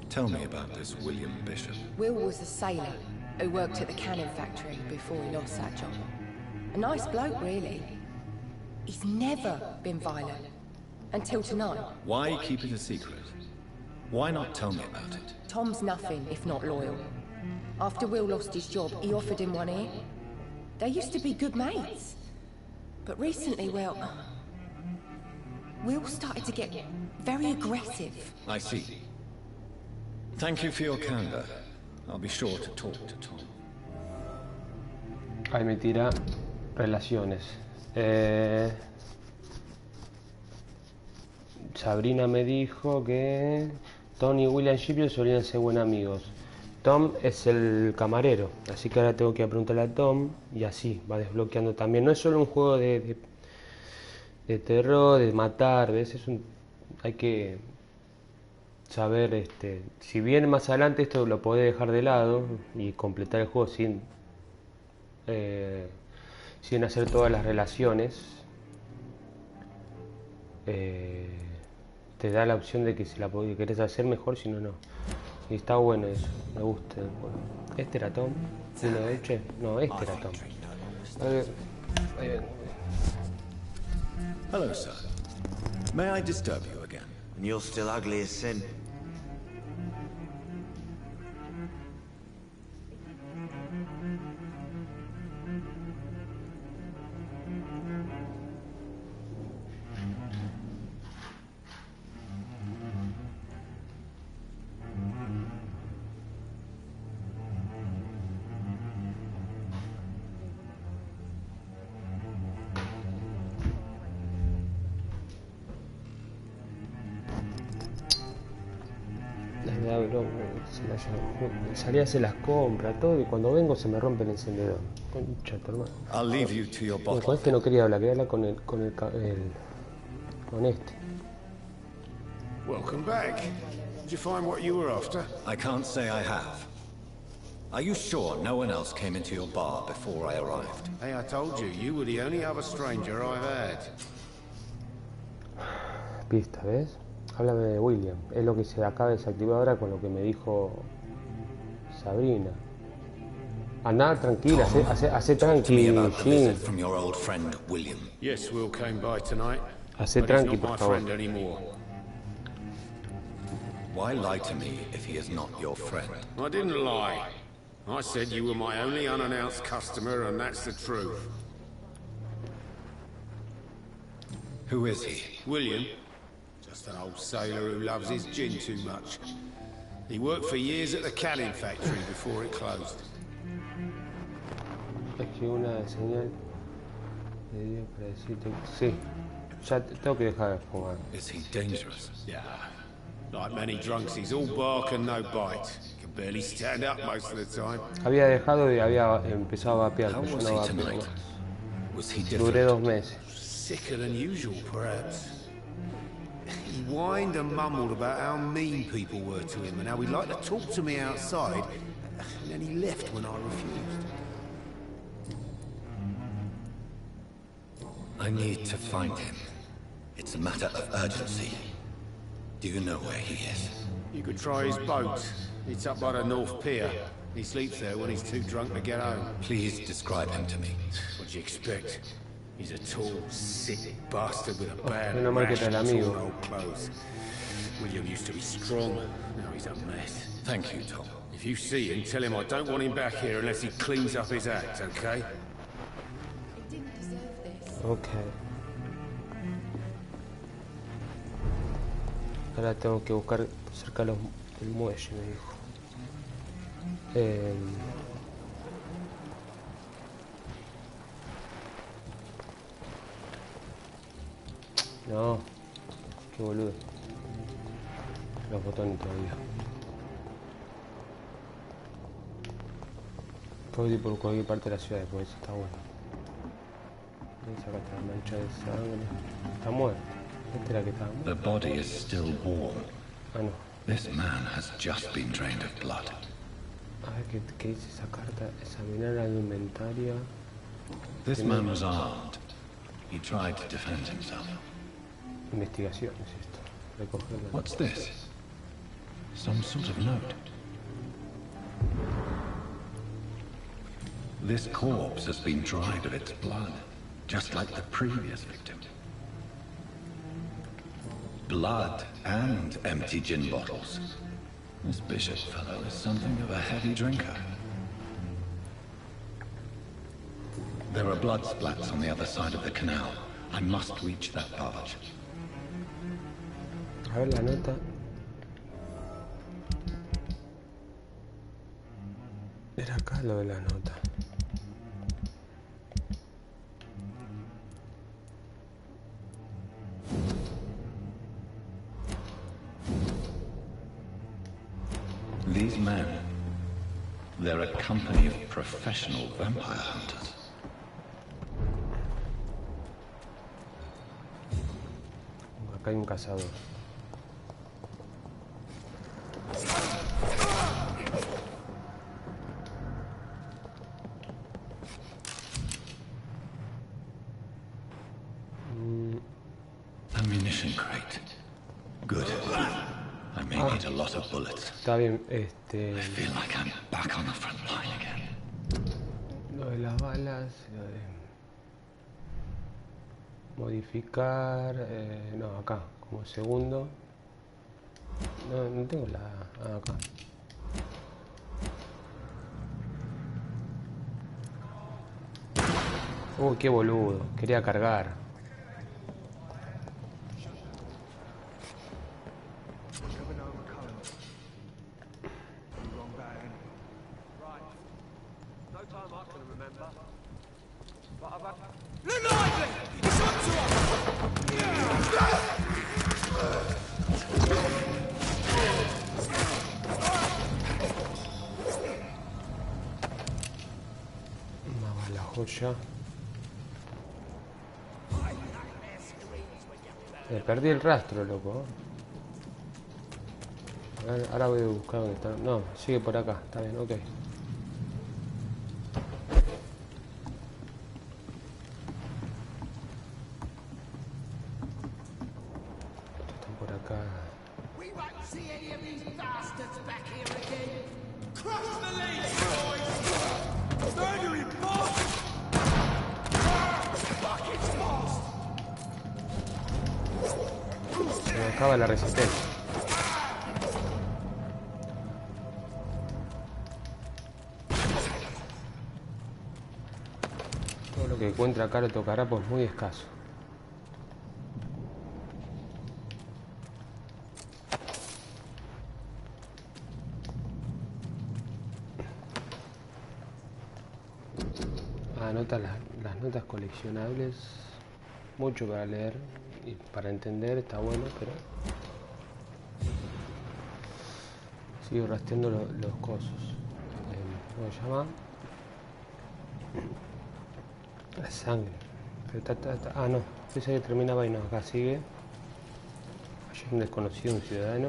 Tell me about this William Bishop. Will was a sailor who worked at the cannon factory before he lost that job. A nice bloke, really. He's never been violent. Until tonight. Why keep it a secret? Why not tell me about it? Tom's nothing if not loyal. After Will lost his job, he offered him one ear. They used to be good mates. But recently, well... Will started to get very aggressive. I see. Thank you for your candor. I'll be sure to talk to Tom. Ahí me tira relaciones. Sabrina me dijo que Tom y William Shipyard solían ser buenos amigos. Tom es el camarero, así que ahora tengo que preguntarle a Tom y así va desbloqueando también. No es solo un juego de terror, de matar, ¿ves? Hay que saber, si bien más adelante esto lo podés dejar de lado y completar el juego sin hacer todas las relaciones, te da la opción de que si la querés hacer mejor, si no, no. Y está bueno eso, me gusta el juego. ¿Este era Tom? ¿Uno de hecho? No, este era Tom. A ver, ahí ven. Hello, sir. May I disturb you again? And you're still ugly as sin. Salí a hacer las compras, todo, y cuando vengo se me rompe el encendedor. Concha, tu hermano. I'll leave you to your Bueno, bottle. con este no quería hablar con este. Welcome back. Did you find what you were after? I can't say I have. Are you sure no one else came into your bar before I arrived? Hey, I told you, you were the only other stranger I've had. Pista, ¿ves? Háblame de William. Es lo que se acaba de desactivar ahora con lo que me dijo Sabrina. Andá tranquila, hace tranqui, Jim. From your old friend William. Yes, Will came by tonight. Hace But he's tranqui, not por my favor. friend anymore. Why lie to me if he is not your friend? I didn't lie. I said you were my only unannounced customer, and that's the truth. Who is he? William, just an old sailor who loves his gin too much. He worked for years at the canning factory before it closed. Escribo una señal de día para decirte que... Sí, ya tengo que dejar de fumar. Is he dangerous? Yeah. Like many drunks, he's all bark and no bite. Can barely stand up most of the time. Había dejado y había empezado a vapear, How pero yo was no he vapeo tonight? más. Was he Duré 2 different? meses. Sicker than usual, perhaps. He whined and mumbled about how mean people were to him and how he'd like to talk to me outside, and then he left when I refused. I need to find him. It's a matter of urgency. Do you know where he is? You could try his boat. It's up by the North Pier. He sleeps there when he's too drunk to get home. Please describe him to me. What do you expect? He's a tall, sick bastard with a bad menos mal que rash era el and amigo. torn old clothes. William used to be strong. Now he's a mess. Thank you, Tom. If you see him, tell him I don't want him back here unless he cleans up his act, okay? It didn't deserve this. Ok. Ahora tengo que buscar cerca del muelle, me dijo. No, qué boludo. Los botones todavía. Puedo ir por cualquier parte de la ciudad, por eso está bueno. Acá está la mancha de sangre. Está muerto. Esta es la que está muerta. The body is still warm. Ah, no. This man has just been drained of blood. A ver qué dice esa carta. Examinar la indumentaria. This man was armed. He tried to defend himself. Investigación es esto. Recogerla. What's this? Some sort of note. This corpse has been dried of its blood, just like the previous victim. Blood and empty gin bottles. This bishop fellow is something of a heavy drinker. There are blood splats on the other side of the canal. I must reach that barge. A ver la nota. Era acá lo de la nota. These men, they're a company of professional vampire hunters. Acá hay un cazador. Ammunition crate. Good. I may need a lot of bullets. Está bien, I feel like I'm back on the front line again. lo de las balas, lo de modificar, no, acá, como segundo. No tengo la... Ah, acá. Uy, qué boludo, quería cargar. Ya. Perdí el rastro, loco. A ver, ahora voy a buscar dónde está. No, sigue por acá, está bien, ok. Están por acá. Se me acaba la resistencia. Todo lo que encuentra acá lo tocará, pues muy escaso. Anota las notas coleccionables. Mucho para leer y para entender, está bueno, pero Sigo rastreando los cosos. ¿Cómo se llama? La sangre. Pero ah, no. Pensé que terminaba y no. Acá sigue. Hay un desconocido, un ciudadano.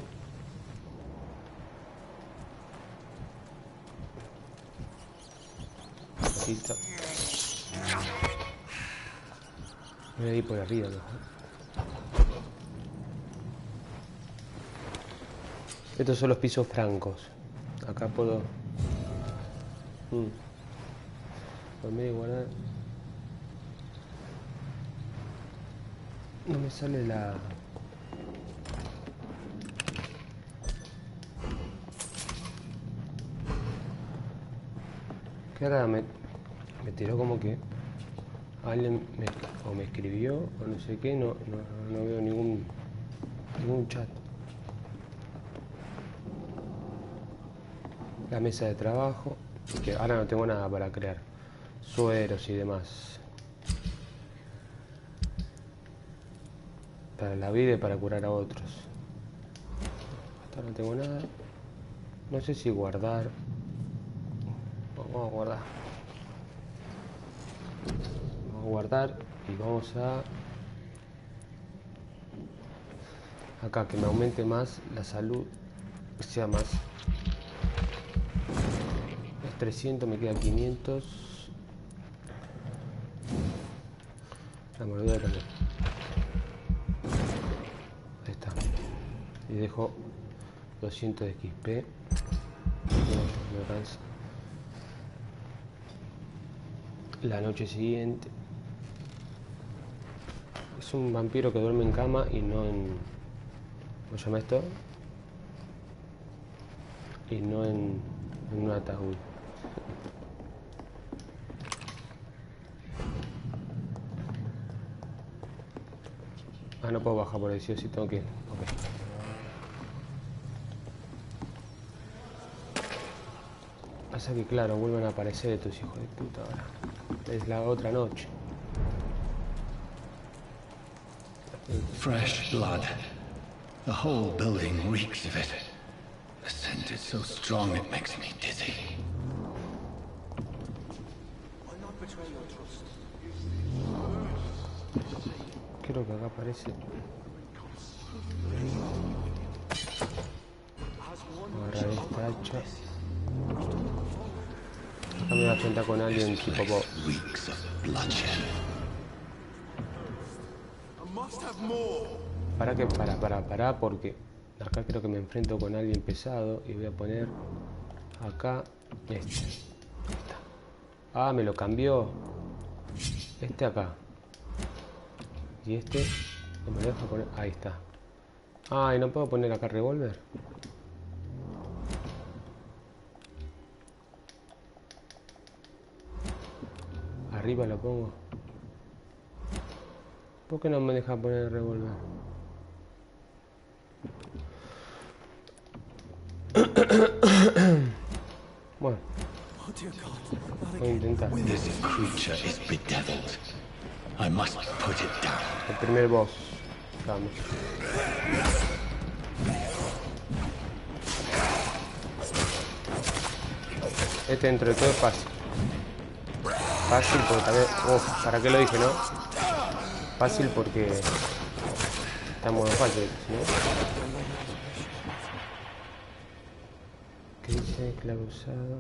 Poquito. Voy a ir por arriba mejor. Estos son los pisos francos. Acá puedo... Dormir y guardar. No me sale la... Que ahora me tiró como que alguien me escribió o no sé qué. No veo ningún chat. La mesa de trabajo, que ahora no tengo nada para crear, sueros y demás, para la vida y para curar a otros. Hasta ahora no tengo nada. No sé si guardar. Vamos a guardar. Vamos a guardar y vamos a... Acá, que me aumente más la salud, que sea más... 300, me queda 500. La mordida también. Ahí está. Y dejo 200 de XP. No me alcanza. La noche siguiente. Es un vampiro que duerme en cama y no en... ¿Cómo se llama esto? Y no en un ataúd. Ah, no puedo bajar por ahí, sí o sí tengo que... Ok. Pasa que claro, vuelven a aparecer estos hijos de puta ahora. Es la otra noche. Fresh blood. The whole building reeks of it. The scent is so strong it makes me dizzy. Creo que acá aparece. Agarrar esta hacha. Acá me voy a enfrentar con alguien tipo Bob. Para, porque acá creo que me enfrento con alguien pesado y voy a poner acá este. Ah, me lo cambió. Este acá. Y este no me lo deja poner. Ahí está. Ah, y no puedo poner acá revólver. Arriba lo pongo. ¿Por qué no me deja poner el revólver? Bueno, voy a intentar. El primer boss. Vamos. Este dentro de todo es fácil. Fácil porque también... Uf, ¿para qué lo dije, no? Fácil porque... Está en modo fácil, ¿no? ¿Qué dice? Clavo usado.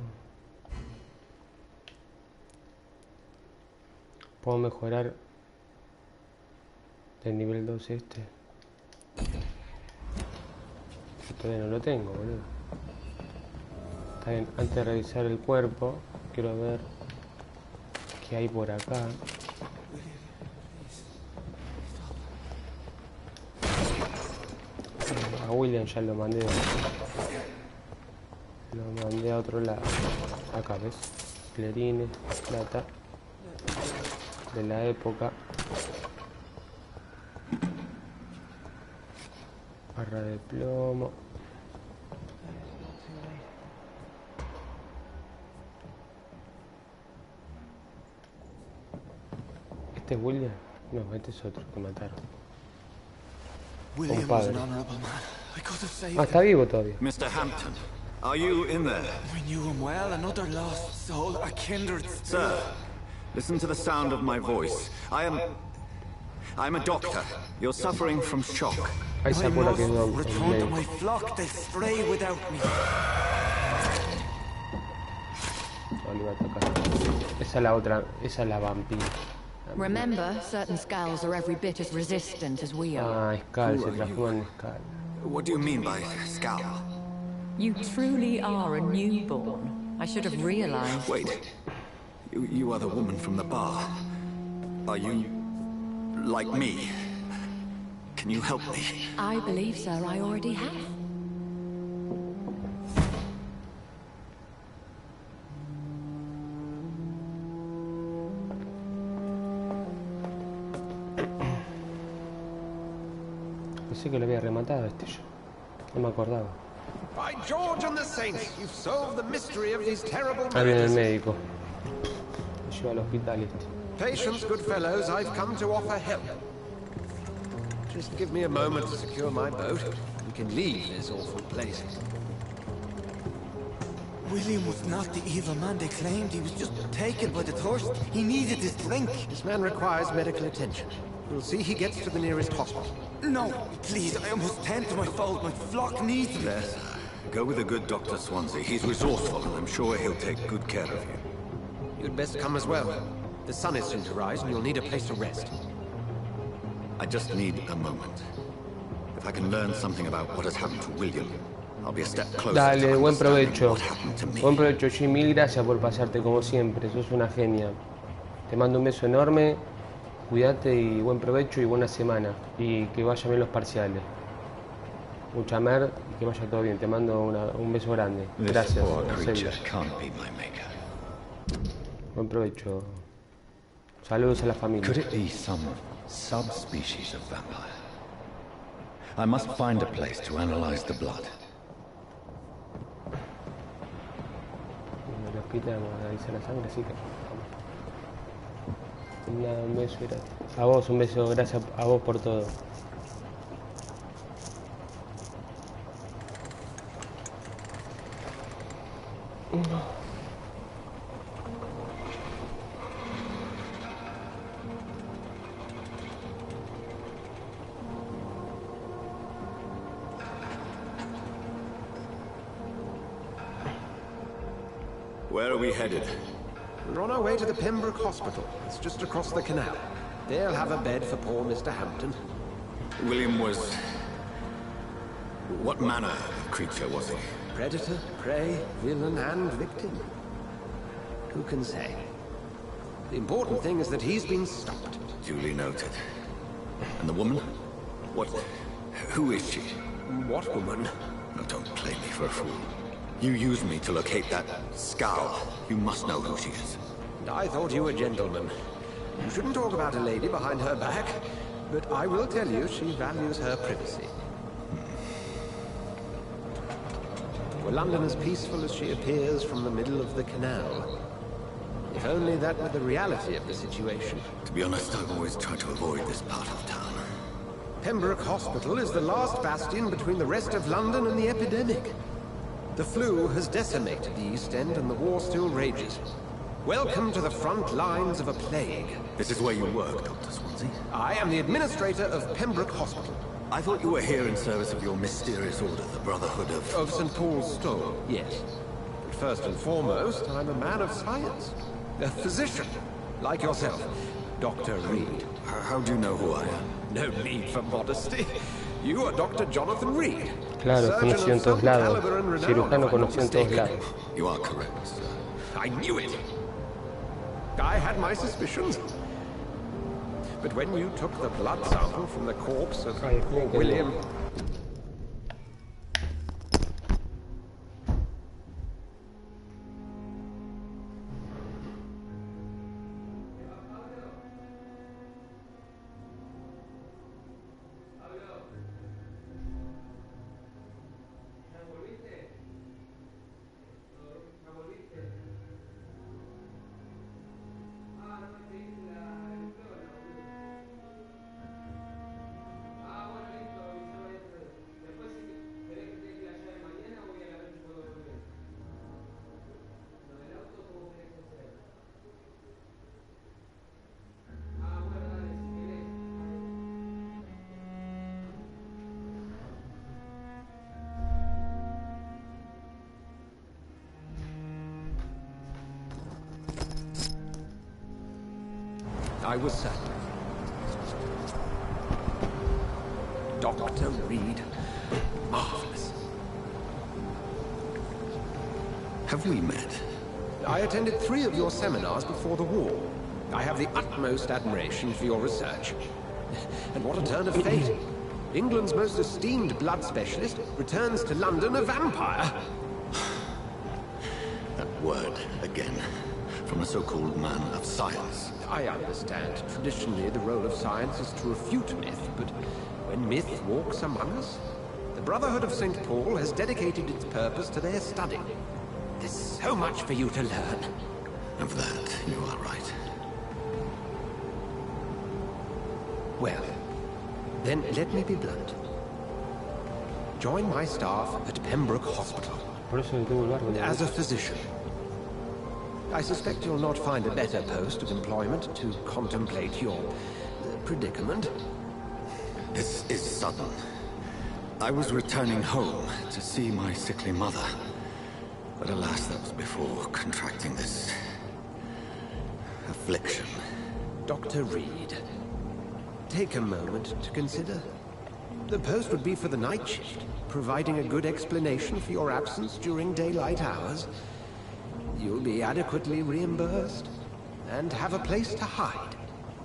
Puedo mejorar del nivel 2 este. Todavía no lo tengo, boludo. Está bien, antes de revisar el cuerpo, quiero ver qué hay por acá. A William ya lo mandé. Lo mandé a otro lado. Acá, ¿ves? Clarines, plata. De la época. Barra de plomo. ¿Este es William? No, este es otro que mataron. Un padre. Ah, está vivo todavía. Mr. Hampton, Are you in there? We knew him well, another lost soul, a kindred spirit. Sir, listen to the sound of my voice. I'm a doctor. You're suffering from shock. Ahí se I acuerda que es must un return to médico. my flock, they'll stray without me. No le iba a tocar. Esa es la otra, esa es la Vampyr. Remember, certain skulls are every bit as resistant as we are. Ah, Skull, se transforma en Skull. What do you mean by scowl? You truly are a newborn. I should have realized. Wait. You are the woman from the bar. Are you like me? Can you help me? I believe, sir, I already have. Pensé que lo había rematado este yo. No me acordaba. By George and the Saints, you've solved the mystery of these terrible Ahí viene el murders. médico. Lo lleva al hospital este. Patience, good fellows, I've come to offer help. Just give me a moment to secure my boat. We can leave this awful place. William was not the evil man they claimed. He was just taken by the thirst. He needed his drink. This man requires medical attention. We'll see he gets to the nearest hospital. No, please, I must tend to my fold. My flock needs me. Yes. Go with the good Dr. Swansea. He's resourceful, and I'm sure he'll take good care of you. You'd best come as well. The sun is soon to rise, and you'll need a place to rest. I just need a moment. If I can learn something about what has happened to William, I'll be a step closer Dale, to buen understanding provecho. what happened to me. Buen provecho, Jim. Mil gracias por pasarte como siempre. Sos una genia. Te mando un beso enorme. Cuídate y buen provecho y buena semana. Y que vayan bien los parciales. Mucha mer y que vaya todo bien. Te mando un beso grande. Gracias. This poor en creature serio. can't be my maker. Buen provecho. Saludos a la familia. Could it be some subspecies of vampire? I must find a place to analyze the blood. En el hospital analiza la sangre, así que... Un beso gracias. A vos, un beso, gracias a vos por todo. Where are we headed? We're on our way to the Pembroke Hospital. It's just across the canal. They'll have a bed for poor Mr. Hampton. William was... What manner of creature was he? Predator, prey, villain, and victim. Who can say? The important thing is that he's been stopped. Duly noted. And the woman? What... Who is she? What woman? No, don't play me for a fool. You used me to locate that scowl. You must know who she is. I thought you a gentleman. You shouldn't talk about a lady behind her back, but I will tell you she values her privacy. Were London as peaceful as she appears from the middle of the canal? If only that were the reality of the situation. To be honest, I've always tried to avoid this part of town. Pembroke Hospital is the last bastion between the rest of London and the epidemic. The flu has decimated the East End and the war still rages. Welcome to the front lines of a plague. This is where you work, Dr. Swansea? I am the administrator of Pembroke Hospital. I thought you were here in service of your mysterious order, the Brotherhood of... Of St. Paul's Stone, yes. But first and foremost, I'm a man of science. A physician, like yourself, Dr. Reed. How do you know who I am? No need for modesty. You are Dr. Jonathan Reed. Claro, conocido en todos lados. Cirujano conocido en todos lados. You are correct, sir. I knew it. I had my suspicions. But when you took the blood sample from the corpse of poor William... I was certain. Dr. Reed. Marvelous. Have we met? I attended 3 of your seminars before the war. I have the utmost admiration for your research. And what a turn of fate. England's most esteemed blood specialist returns to London a vampire. That word again. From a so-called man of science. I understand. Traditionally, the role of science is to refute myth, but when myth walks among us, the Brotherhood of St. Paul has dedicated its purpose to their study. There's so much for you to learn. Of that, you are right. Well, then let me be blunt. Join my staff at Pembroke Hospital. As a physician. I suspect you'll not find a better post of employment to contemplate your predicament. This is sudden. I was returning home to see my sickly mother. But alas, that was before contracting this affliction. Dr. Reed, take a moment to consider. The post would be for the night shift, providing a good explanation for your absence during daylight hours. You'll be adequately reimbursed, and have a place to hide.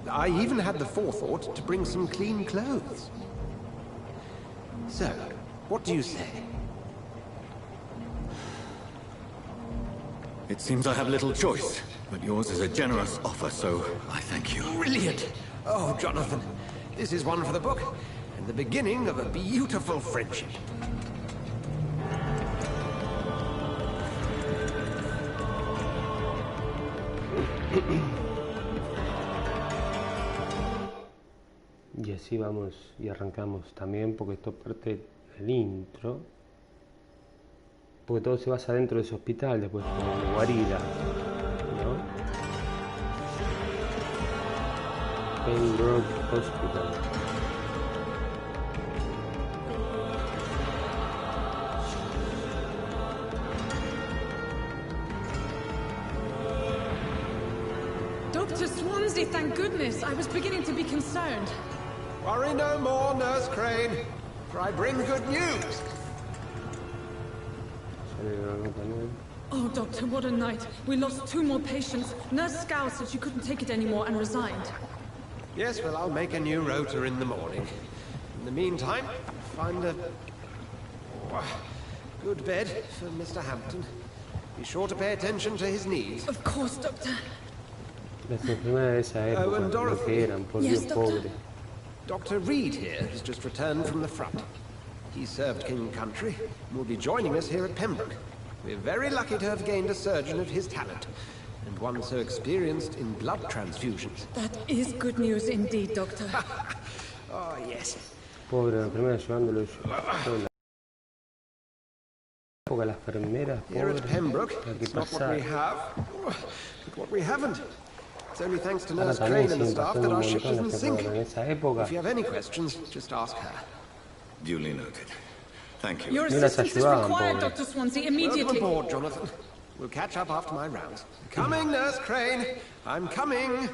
I even had the forethought to bring some clean clothes. So, what do you say? It seems I have little choice, but yours is a generous offer, so I thank you. Brilliant! Oh, Jonathan, this is one for the book, and the beginning of a beautiful friendship. Y así vamos y arrancamos también, porque esto es parte del intro, porque todo se basa dentro de ese hospital, después como guarida, ¿no? Pembroke Hospital. Dr. Swansea, thank goodness. I was beginning to be concerned. Worry no more, Nurse Crane, for I bring good news. Oh, Doctor, what a night. We lost 2 more patients. Nurse Scow said she couldn't take it anymore and resigned. Yes, well, I'll make a new rota in the morning. In the meantime, find a good bed for Mr. Hampton. Be sure to pay attention to his needs. Of course, Doctor. Las enfermedades de esa época, lo que eran, por Dios, pobre. Dr. Reed here has just returned from the front. He served King Country and will be joining us here at Pembroke. We're very lucky to have gained a surgeon of his talent, and one so experienced in blood transfusions. That is good news indeed, Doctor. Oh, yes. Pobre, la enfermera llevándolo yo. Las enfermeras, here at Pembroke, pobres, it's not what we have, but what we haven't. It's only thanks to Nurse Crane and the staff that our ship doesn't sink. If you have any questions, just ask her. Duly noted. Thank you. Your assistance is required, Dr. Swansea, immediately. Welcome aboard, Jonathan. We'll catch up after my rounds. Coming, Nurse Crane. I'm coming.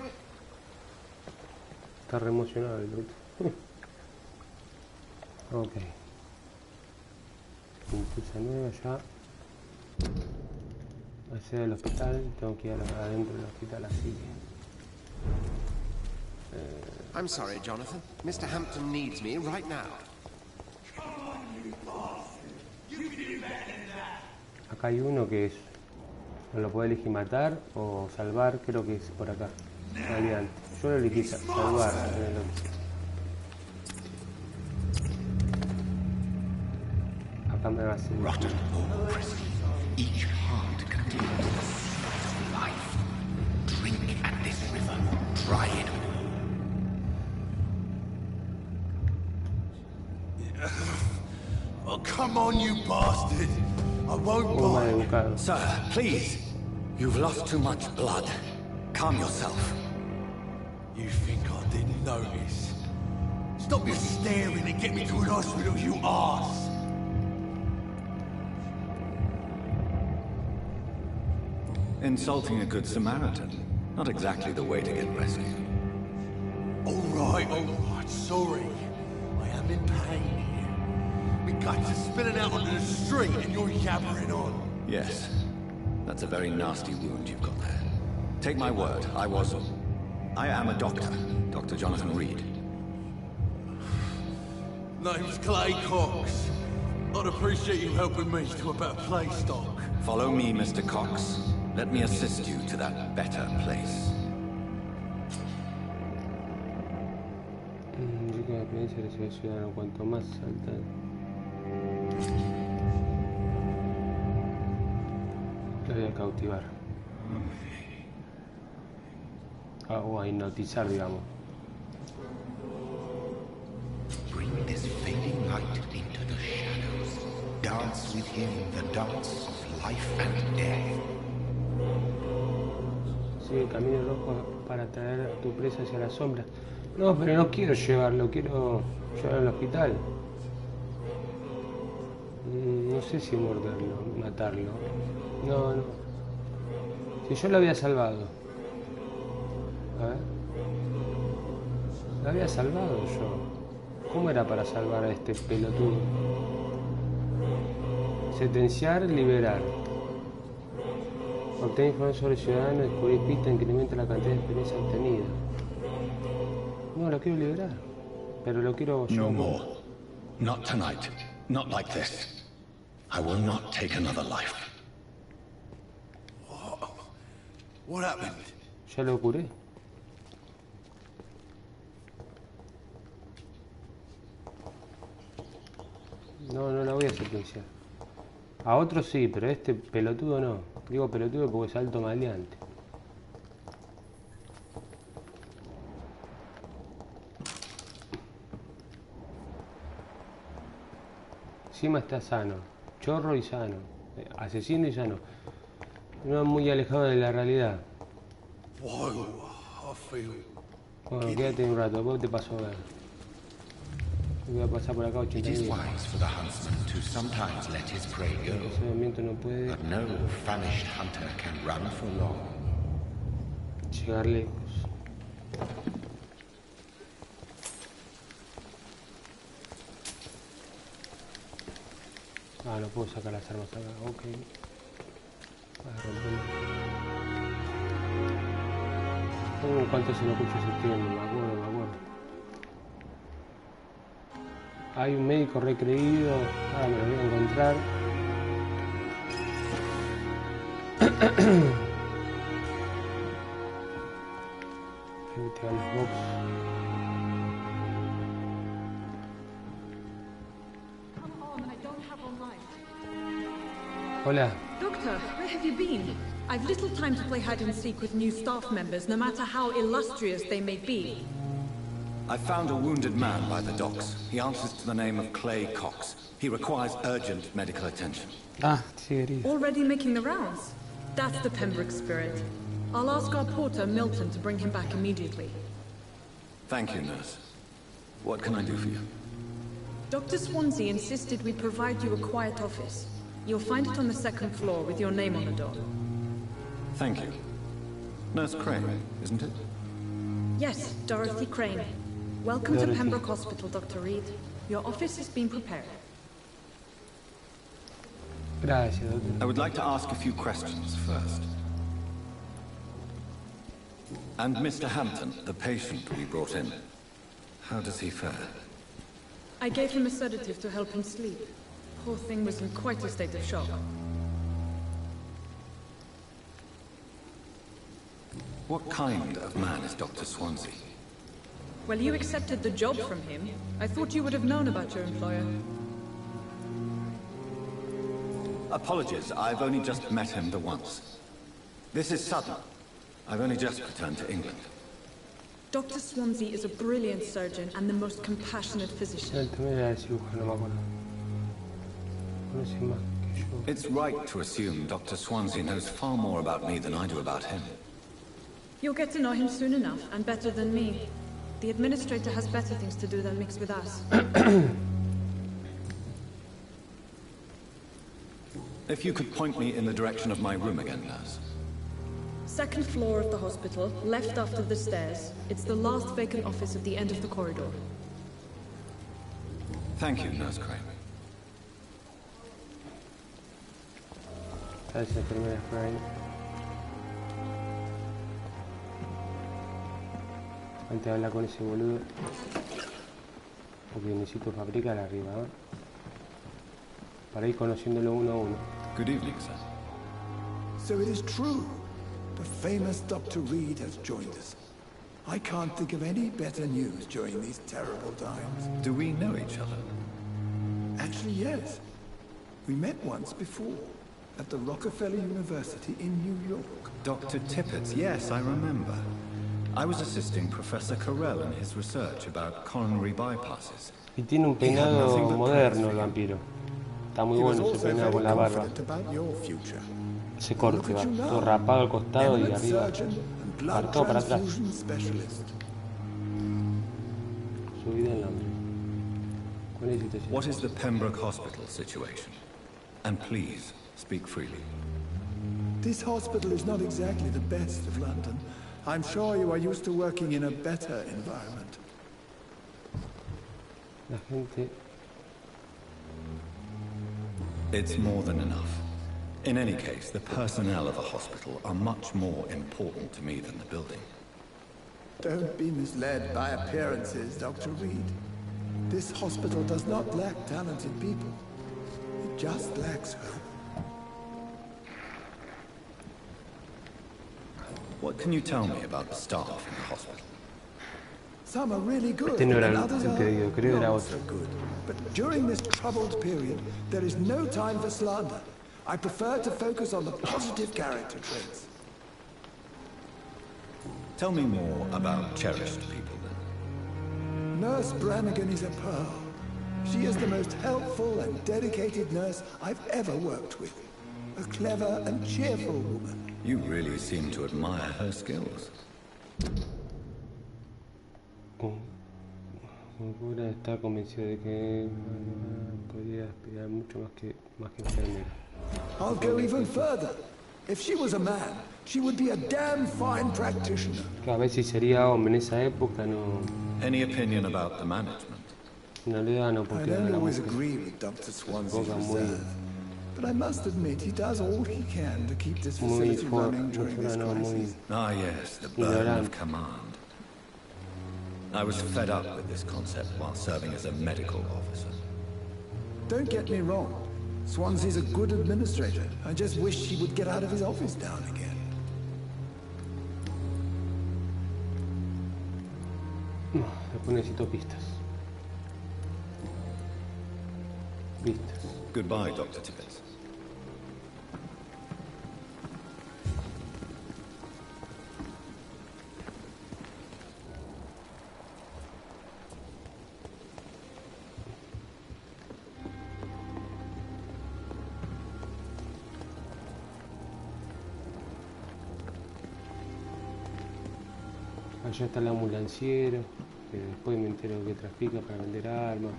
Está re emocionado el bruto. Ok. Impulsa 9 ya. Hacia el hospital. Tengo que ir adentro del hospital así. I'm sorry, Jonathan. Mr. Hampton needs me right now. Acá hay uno que es, lo puede elegir matar o salvar, creo que es por acá. Adelante. Yo lo elegí salvar. Acá me va a hacer. Each heart contains life. Drink at this river. Try it. Oh, come on, you bastard! I won't bite. Sir, please. You've lost too much blood. Calm yourself. You think I didn't notice? Stop your staring and get me to an hospital, you arse! Insulting a good Samaritan. Not exactly the way to get rescued. alright, sorry. I am in pain here. My guts are spilling out onto the street and you're yabbering on. Yes. That's a very nasty wound you've got there. Take my word, I am a doctor. Dr. Jonathan Reed. Name's Clay Cox. I'd appreciate you helping me to a better place, Doc. Follow me, Mr. Cox. Let me assist you to that better place. Rico de experiencia recibe ciudadano. Cuanto más alta. Lo voy a cautivar. O a hipnotizar, digamos. Bring this fading light into the shadows. Dance with him the dance of life and death. Sigue el camino rojo para traer a tu presa hacia la sombra. No, pero no quiero llevarlo, quiero llevarlo al hospital. No sé si morderlo, matarlo. No. Si yo lo había salvado. A ver. Lo había salvado yo. ¿Cómo era para salvar a este pelotudo? Sentenciar, liberar. Obtener información sobre el ciudadano, descubrir pistas, incrementa la cantidad de experiencia obtenida. No, lo quiero liberar. Pero lo quiero... No more. Not tonight. Not like this. I will not take another life. What happened? Ya lo curé. No la voy a sentenciar. A otros sí, pero a este pelotudo no. Digo pelotudo porque es alto maleante. Encima está sano. Chorro y sano. Asesino y sano. No muy alejado de la realidad. Bueno, quédate un rato, después te paso a ver. Voy a pasar por acá 80 días. Ese movimiento no puede llegar lejos. No puedo sacar las armas acá, ok. ¿Cuántos sinocuchos existieron? Me acuerdo. Hay un médico recreído. Ahora me lo voy a encontrar. Hola. Doctor, where have you been? I've little time to play hide and seek with new staff members, no matter how illustrious they may be. I found a wounded man by the docks. He answers to the name of Clay Cox. He requires urgent medical attention. Already making the rounds? That's the Pembroke spirit. I'll ask our porter, Milton, to bring him back immediately. Thank you, nurse. What can I do for you? Dr. Swansea insisted we provide you a quiet office. You'll find it on the second floor with your name on the door. Thank you. Nurse Crane, isn't it? Yes, Dorothy Crane. Welcome to Pembroke Hospital, Dr. Reed. Your office has been prepared. Gracias, I would like to ask a few questions first. And Mr. Hampton, the patient we brought in, how does he fare? I gave him a sedative to help him sleep. Poor thing was in quite a state of shock. What kind of man is Dr. Swansea? Well, you accepted the job from him. I thought you would have known about your employer. Apologies, I've only just met him the once. This is sudden. I've only just returned to England. Dr. Swansea is a brilliant surgeon and the most compassionate physician. It's right to assume Dr. Swansea knows far more about me than I do about him. You'll get to know him soon enough, and better than me. The administrator has better things to do than mix with us. If you could point me in the direction of my room again, nurse. Second floor of the hospital, left after the stairs. It's the last vacant office at the end of the corridor. Thank you, Nurse Crane. Gracias, enfermera Crane. Antes de hablar con ese boludo, porque necesito fabricar arriba, ¿eh? Para ir conociéndolo uno a uno. Good evening, sir. So it is true. The famous Dr. Reed has joined us. I can't think of any better news during these terrible times. Do we know each other? Actually, yes. We met once before, at the Rockefeller University in New York. Dr. Tippett, yes, I remember. I was assisting Professor Carell in his research about coronary bypasses. Y tiene un peinado moderno el vampiro. Está muy bueno ese peinado con la barba. Ese corte va, todo rapado al costado y arriba, todo para atrás. Subida en la mano. ¿Cuál es la situación? What is the Pembroke Hospital situation? And please, speak freely. This hospital is not exactly the best of London. I'm sure you are used to working in a better environment. La gente... It's more than enough. In any case, the personnel of a hospital are much more important to me than the building. Don't be misled by appearances, Dr. Reed. This hospital does not lack talented people. It just lacks hope. What can you tell me about the staff in the hospital? Some are really good, no era and el others are pedido, creo era not otro. so good. But during this troubled period, there is no time for slander. I prefer to focus on the positive character traits. Tell me more about cherished people, then. Nurse Brannigan is a pearl. She is the most helpful and dedicated nurse I've ever worked with. A clever and cheerful woman. You really seem to admire her skills. Ahora está convencido de que podría aspirar mucho más que enfermera. I'll go even further. If she was a man, she would be a damn fine practitioner. A ver si sería hombre en esa época, no. Any opinion about the management? En realidad no, I porque don't la always mujer agree with Dr. Swansea's juega muy, reserve, but I must admit he does all he can to keep this facility running during this crisis. Ah, yes, the burden of command. I was fed up with this concept while serving as a medical officer. Don't get me wrong. Swansea's a good administrator. I just wish he would get out of his office now and again. Después necesito pistas. Pistas. Goodbye, Dr. Tippett. Allá está el ambulanciero, que después me entero que trafica para vender armas.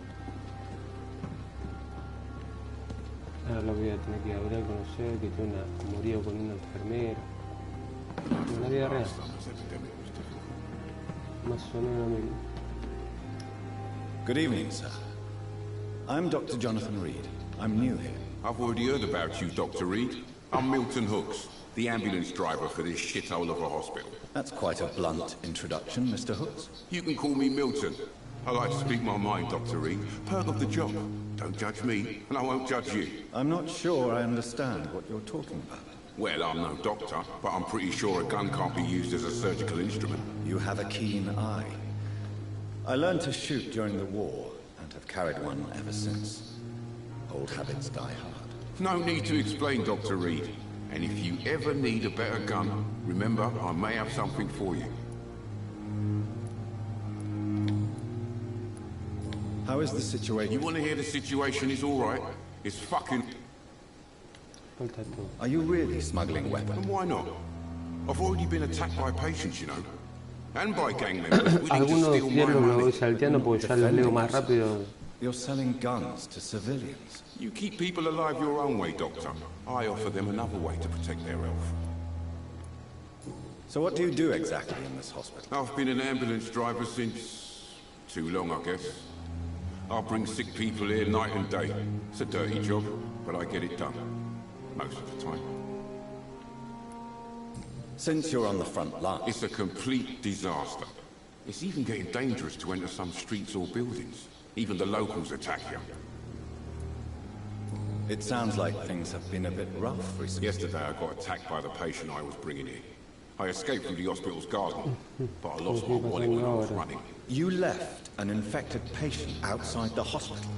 Ahora lo voy a tener que hablar, conocer, que tiene un morido con una enfermera. En la vida real. Más o menos lo mismo. Good evening, sir. I'm Dr. Jonathan Reed. I'm new here. I've already heard about you, Dr. Reed. I'm Milton Hooks, the ambulance driver for this shithole of a hospital. That's quite a blunt introduction, Mr. Hooks. You can call me Milton. I like to speak my mind, Dr. Reed. Perk of the job. Don't judge me, and I won't judge you. I'm not sure I understand what you're talking about. Well, I'm no doctor, but I'm pretty sure a gun can't be used as a surgical instrument. You have a keen eye. I learned to shoot during the war, and have carried one ever since. Old habits die hard. No need to explain, Dr. Reed. And if you ever need a better gun, remember, I may have something for you. How is the situation? You want to hear the situation is all right? It's fucking... Are you really smuggling weapons? And why not? I've already been attacked by patients, you know. And by gang members willing to Algunos steal my días lo voy money. salteando porque ya los leo más rápido. You're selling guns to civilians. You keep people alive your own way, Doctor. I offer them another way to protect their health. So what do you do exactly in this hospital? I've been an ambulance driver since... too long, I guess. I bring sick people here night and day. It's a dirty job, but I get it done. Most of the time. Since you're on the front line... It's a complete disaster. It's even getting dangerous to enter some streets or buildings. Even the locals attack you. It sounds like things have been a bit rough recently. Yesterday I got attacked by the patient I was bringing in. I escaped through the hospital's garden, but I lost my wallet when I was running. You left an infected patient outside the hospital?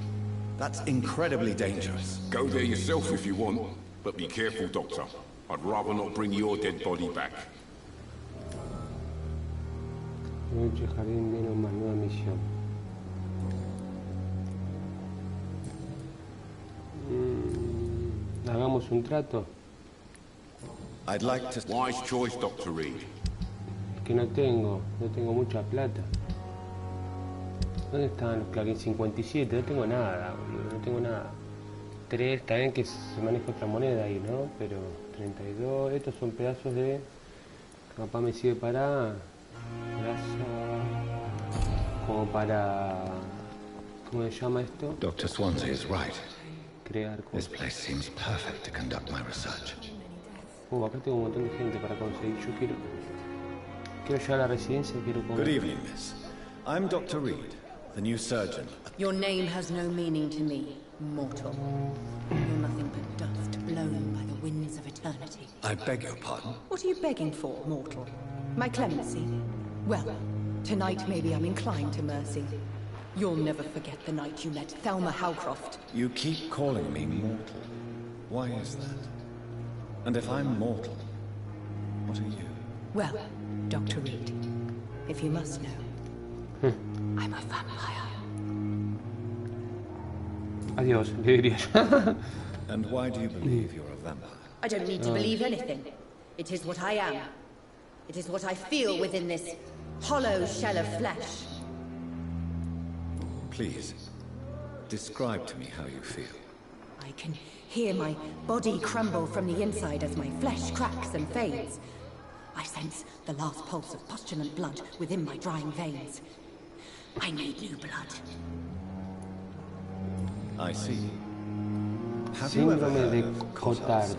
That's incredibly dangerous. Go there yourself if you want, but be careful, Doctor. I'd rather not bring your dead body back. Jardín de una nueva misión. Hagamos un trato. I'd like to... Wise choice, Dr. Reed. Es que no tengo mucha plata. ¿Dónde están los clarín? 57, no tengo nada, boludo, no tengo nada. 3, está bien que se maneja otra moneda ahí, ¿no? Pero 32, estos son pedazos de... Capaz me sirve para... como para... ¿Cómo se llama esto? Dr. Swansea is right. Crear cosas. This place seems perfect to conduct my research. Acá tengo un montón de gente para conseguir. Yo quiero llegar a la residencia, quiero comer. Good evening, miss. I'm Dr. Reed, the new surgeon. Your name has no meaning to me, mortal. You're nothing but dust blown by the winds of eternity. I beg your pardon? What are you begging for, mortal? My clemency? Well, tonight maybe I'm inclined to mercy. You'll never forget the night you met Thelma Howcroft. You keep calling me mortal. Why is that? And if I'm mortal, what are you? Well, Dr. Reed, if you must know, I'm a vampire. Adiós, ¿qué dirías? And why do you believe you're a vampire? I don't need to believe anything. It is what I am. It is what I feel within this hollow shell of flesh. Please, describe to me how you feel. I can hear my body crumble from the inside as my flesh cracks and fades. I sense the last pulse of postulant blood within my drying veins. I need new blood. I see. Have you ever heard of Cotard?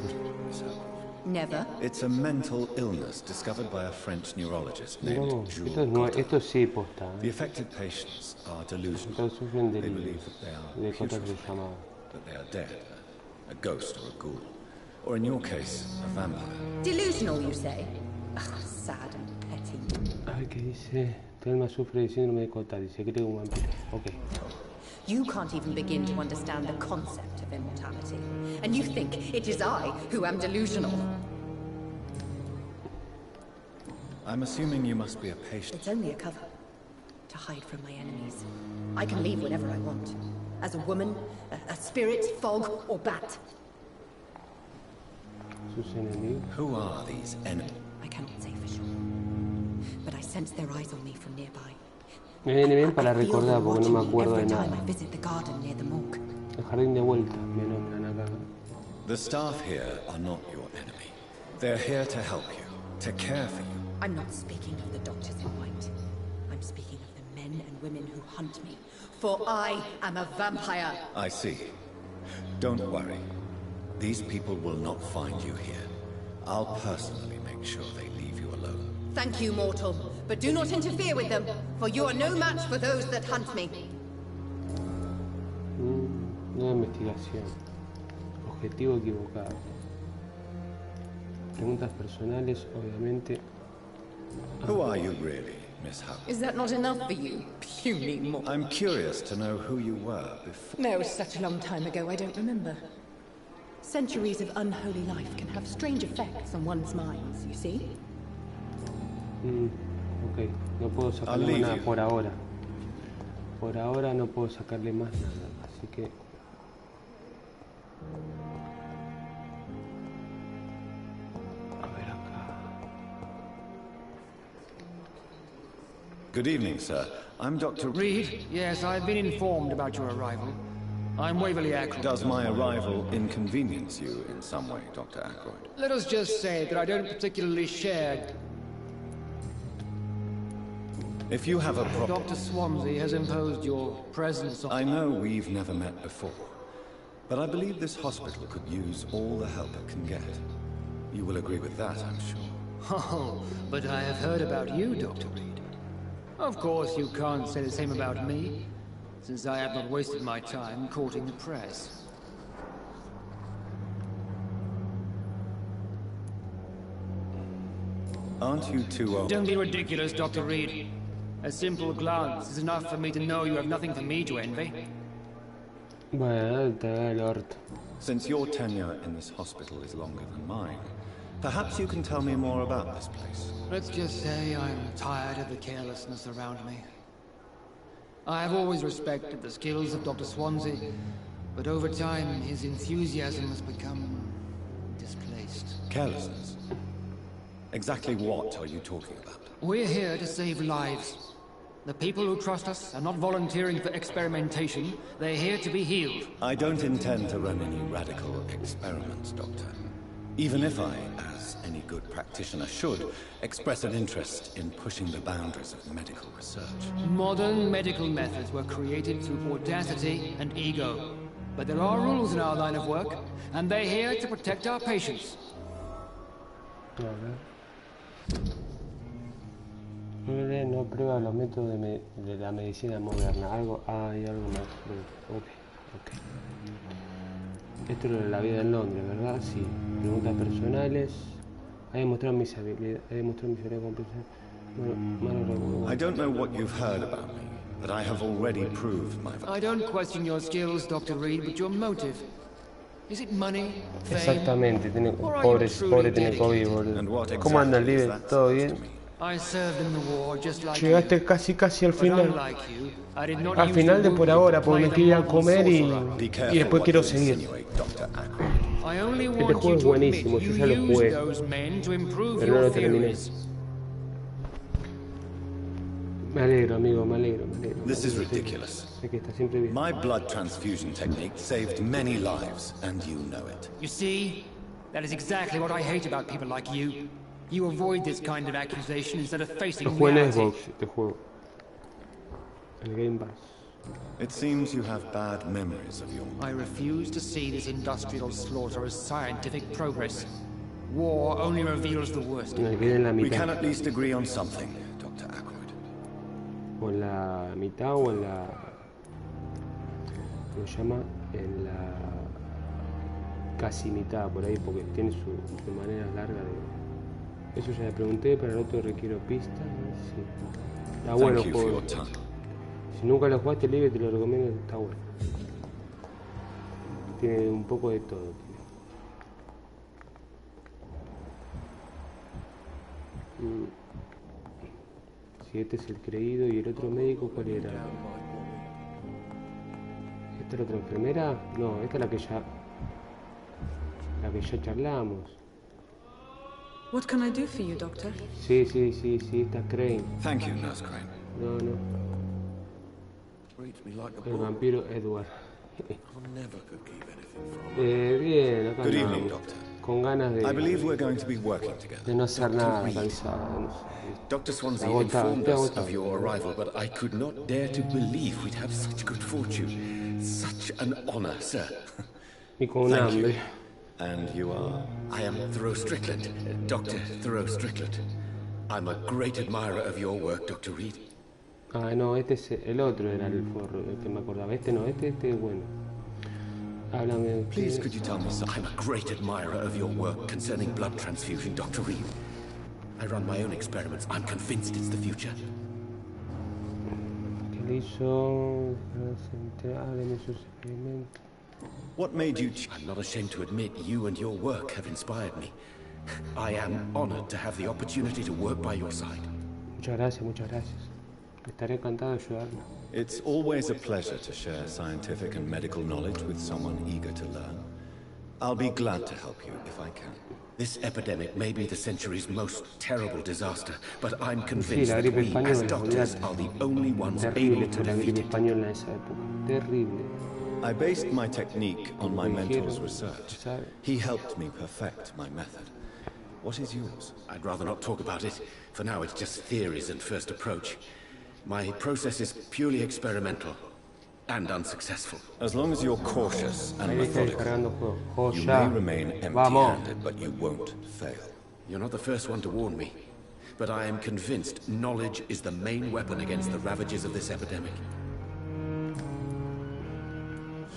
Never. It's a mental illness discovered by a French neurologist named Jules esto sí posta. The affected patients are delusional. They believe that they are putrefied, that they are dead, a ghost or a ghoul, or in your case, a vampire. Delusional, you say? Oh, sad and petty. A ver qué dice. Thelma sufre de síndrome de Cotard. Dice que tengo un vampiro. Okay. You can't even begin to understand the concept of immortality. And you think it is I who am delusional. I'm assuming you must be a patient. It's only a cover. To hide from my enemies. I can leave whenever I want. As a woman, a spirit, fog, or bat. Who are these enemies? I cannot say for sure. But I sense their eyes on me from nearby. Me viene bien para recordar porque no me acuerdo de nada. El jardín de vuelta me nombran acá. The staff here are not your enemy. They're here to help you, to care for you. I'm not speaking of the doctors in white. I'm speaking of the men and women who hunt me. For I am a vampire. I see. Don't worry. These people will not find you here. I'll personally make sure they leave you alone. Thank you, mortal. But do not interfere with them, for you are no match for those that hunt me. Nueva investigación. Objetivo equivocado. Preguntas personales, obviamente. Who are you really, Miss Howard? Is that not enough for you, puny mortal? I'm curious to know who you were before. No, it was such a long time ago, I don't remember. Centuries of unholy life can have strange effects on one's minds, you see? Ok, no puedo sacarle más nada por ahora. Por ahora no puedo sacarle más nada, así que... A ver acá. Good evening, sir. I'm Dr. Reed? Yes, I've been informed about your arrival. I'm Waverly Ackroyd. Does my arrival inconvenience you in some way, Dr. Ackroyd? Let us just say that I don't particularly share If you have a problem... Dr. Swansea has imposed your presence on... I know we've never met before, but I believe this hospital could use all the help it can get. You will agree with that, I'm sure. Oh, but I have heard about you, Dr. Reed. Of course, you can't say the same about me, since I have not wasted my time courting the press. Aren't you too old? Don't be ridiculous, Dr. Reed. A simple glance is enough for me to know you have nothing for me to envy. Bueno, te da el orto. Since your tenure in this hospital is longer than mine, perhaps you can tell me more about this place. Let's just say I'm tired of the carelessness around me. I have always respected the skills of Dr. Swansea, but over time his enthusiasm has become displaced. Carelessness? Exactly what are you talking about? We're here to save lives. The people who trust us are not volunteering for experimentation. They're here to be healed. I don't intend to run any radical experiments, Doctor. Even if I, as any good practitioner should, express an interest in pushing the boundaries of medical research. Modern medical methods were created through audacity and ego. But there are rules in our line of work, and they're here to protect our patients. No prueba los métodos de la medicina moderna. Hay algo más. Ok. Esto es la vida en Londres, ¿verdad? Sí. Preguntas personales. He demostrado mis habilidades. I don't know what you've heard about me, but I have already proved my value. I don't question your skills, Dr. Reed, but your motive. Is it money, fame, exactamente. Pobre tiene COVID, boludo. ¿Cómo anda el líder? ¿Todo bien? Llegaste casi al final. Al final de por ahora, porque me quería comer y después quiero seguir. Este juego es buenísimo, yo ya lo jugué, pero no lo terminé. Me alegro, amigo, me alegro. This is ridiculous. My blood transfusion technique saved many lives, and you know it. You see, that is exactly what I hate about people like you. You avoid this kind of accusation instead of facing reality. El Game Pass. It seems you have bad memories of your... I refuse to see this industrial slaughter as scientific progress. War only reveals the worst. We can at least agree on something, Dr. Ackroyd. O en la mitad o en la... ¿Cómo se llama? En la... Casi mitad, por ahí, porque tiene su manera larga de... Eso ya le pregunté, para el otro requiero pistas. Sí. Está bueno el juego. Si nunca lo jugaste libre, te lo recomiendo, está bueno. Tiene un poco de todo. Si este es el creído y el otro médico, ¿cuál era? ¿Esta es la otra enfermera? No, esta es la que ya charlamos. What can I do for you, Doctor? Sí, está Crane. Thank you, Nurse Crane. No. El vampiro Edward. Bien, acá Good evening, Doctor. Con ganas de... I believe we're going to be working together. De no hacer nada, cansado. Dr. Swansea informed us of your arrival, but I could not dare to believe we'd have such good fortune. Such an honor, sir. Y con hambre. And you are? I am Thoreau Strickland, Dr. Thoreau Strickland. I'm a great admirer of your work, Dr. Reed. Ah, no, este es el otro, era el forro, el que me acordaba. Este no, este es bueno. Háblame. Please, could you tell me, sir? I'm a great admirer of your work concerning blood transfusion, Dr. Reed. I run my own experiments. I'm convinced it's the future. ¿Qué le hizo? Háblame sus experimentos. What made you... I'm not ashamed to admit you and your work have inspired me. I am honored to have the opportunity to work by your side. Muchas gracias. Estaré encantado de ayudarlo. It's always a pleasure to share scientific and medical knowledge with someone eager to learn. I'll be glad to help you if I can. This epidemic may be the century's most terrible disaster, but I'm convinced that we as doctors are the only ones able to defeat it. Terrible. I based my technique on my mentor's research. He helped me perfect my method. What is yours? I'd rather not talk about it. For now, it's just theories and first approach. My process is purely experimental and unsuccessful. As long as you're cautious and methodical, you Joya. may remain Vamos. empty-handed, but you won't fail. You're not the first one to warn me, but I am convinced knowledge is the main weapon against the ravages of this epidemic.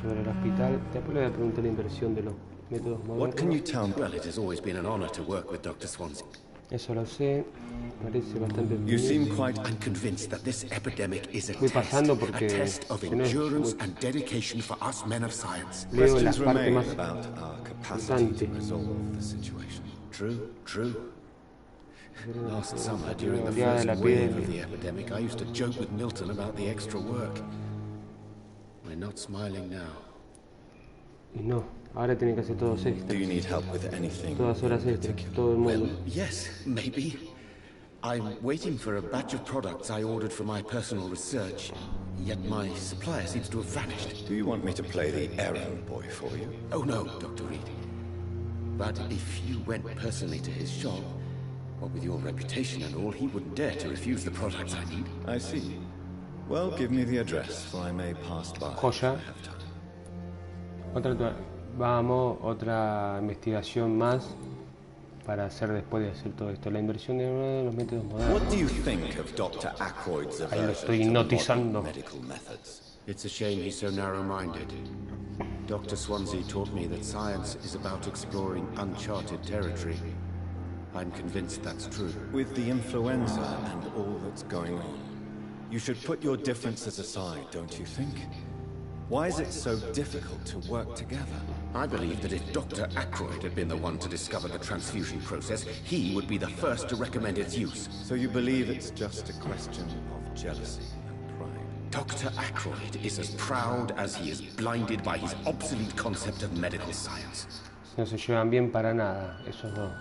Sobre el hospital, después le voy a preguntar la inversión de los métodos modernos. What can you tell me? Well, it has always been an honor to work with Dr. Swansea. Eso lo sé, parece bastante You seem quite... I'm convinced that this epidemic is a Voy pasando test of porque si no es endurance muy- and dedication for us men of science. leo las Questions partes remain más about our capacity to importantes. resolve the situation. True, true. Last summer, Tiene during the oleada de first la wave piel. of the epidemic, I used to joke with Milton about the extra work. We're not smiling now. Y no, ahora tienen que hacer todos Do extras. you need help with anything? Todas horas extras, todo el mundo. Yes, maybe. I'm waiting for a batch of products I ordered for my personal research, yet my supplier seems to have vanished. Do you want me to play the errand boy for you? Oh no, Dr. Reed. But if you went personally to his shop, what with your reputation and all, he wouldn't dare to refuse the products I need. I see. Well, give me the address, for I may pass by. Joya. Vamos, otra investigación más para hacer después de hacer todo esto. La inversión de los métodos modernos. What do you think of Dr. Ackroyd's Ahí lo estoy aversion to hipnotizando. modern medical methods? It's a shame he's so narrow-minded. Dr. Swansea taught me that science is about exploring uncharted territory. I'm convinced that's true. With the influenza and all that's going on, you should put your differences aside, don't you think? Why is it so difficult to work together? I believe that if Dr. Ackroyd had been the one to discover the transfusion process, he would be the first to recommend its use. So you believe it's just a question of jealousy and pride? Dr. Ackroyd is as proud as he is blinded by his obsolete concept of medical science. No se llevan bien para nada, esos dos.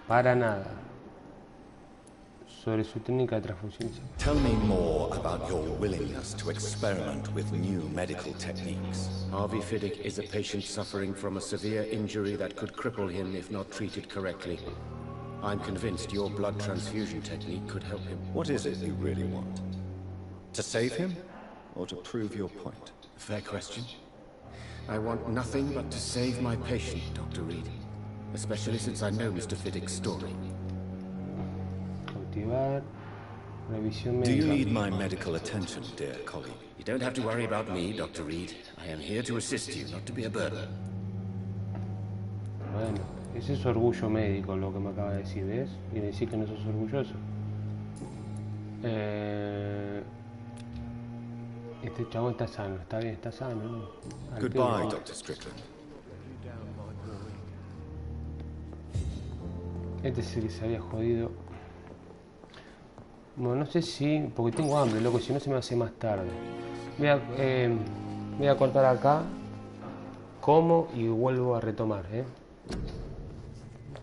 Para nada. Sobre su técnica de transfusión. Tell me more about your willingness to experiment with new medical techniques. Harvey Fiddick is a patient suffering from a severe injury that could cripple him if not treated correctly. I'm convinced your blood transfusion technique could help him. What is it you really want? To save him, or to prove your point? Fair question. I want nothing but to save my patient, Dr. Reed. Especially since I know Mr. Fiddick's story. Cautivar. Revisión Do you médica. need my medical attention, dear colleague? You don't have to worry about me, Dr. Reed. I am here to assist you, not to be a burden. Bueno, ese es orgullo médico lo que me acaba de decir, ¿ves? Y me decís que no sos orgulloso. Este chabón está sano, está bien, está sano, ¿no? Al Goodbye, pedo. Dr. Strickland. Este es el que se había jodido. Bueno, no sé si... Porque tengo hambre, loco, si no se me hace más tarde. Voy a cortar acá. Como y vuelvo a retomar,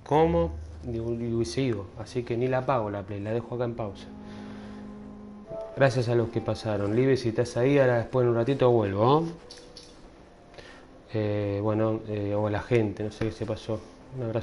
Como y sigo. Así que ni la apago la play, la dejo acá en pausa. Gracias a los que pasaron. Libre, si estás ahí, ahora después en un ratito vuelvo. Bueno, o la gente, no sé qué se pasó. Un abrazo.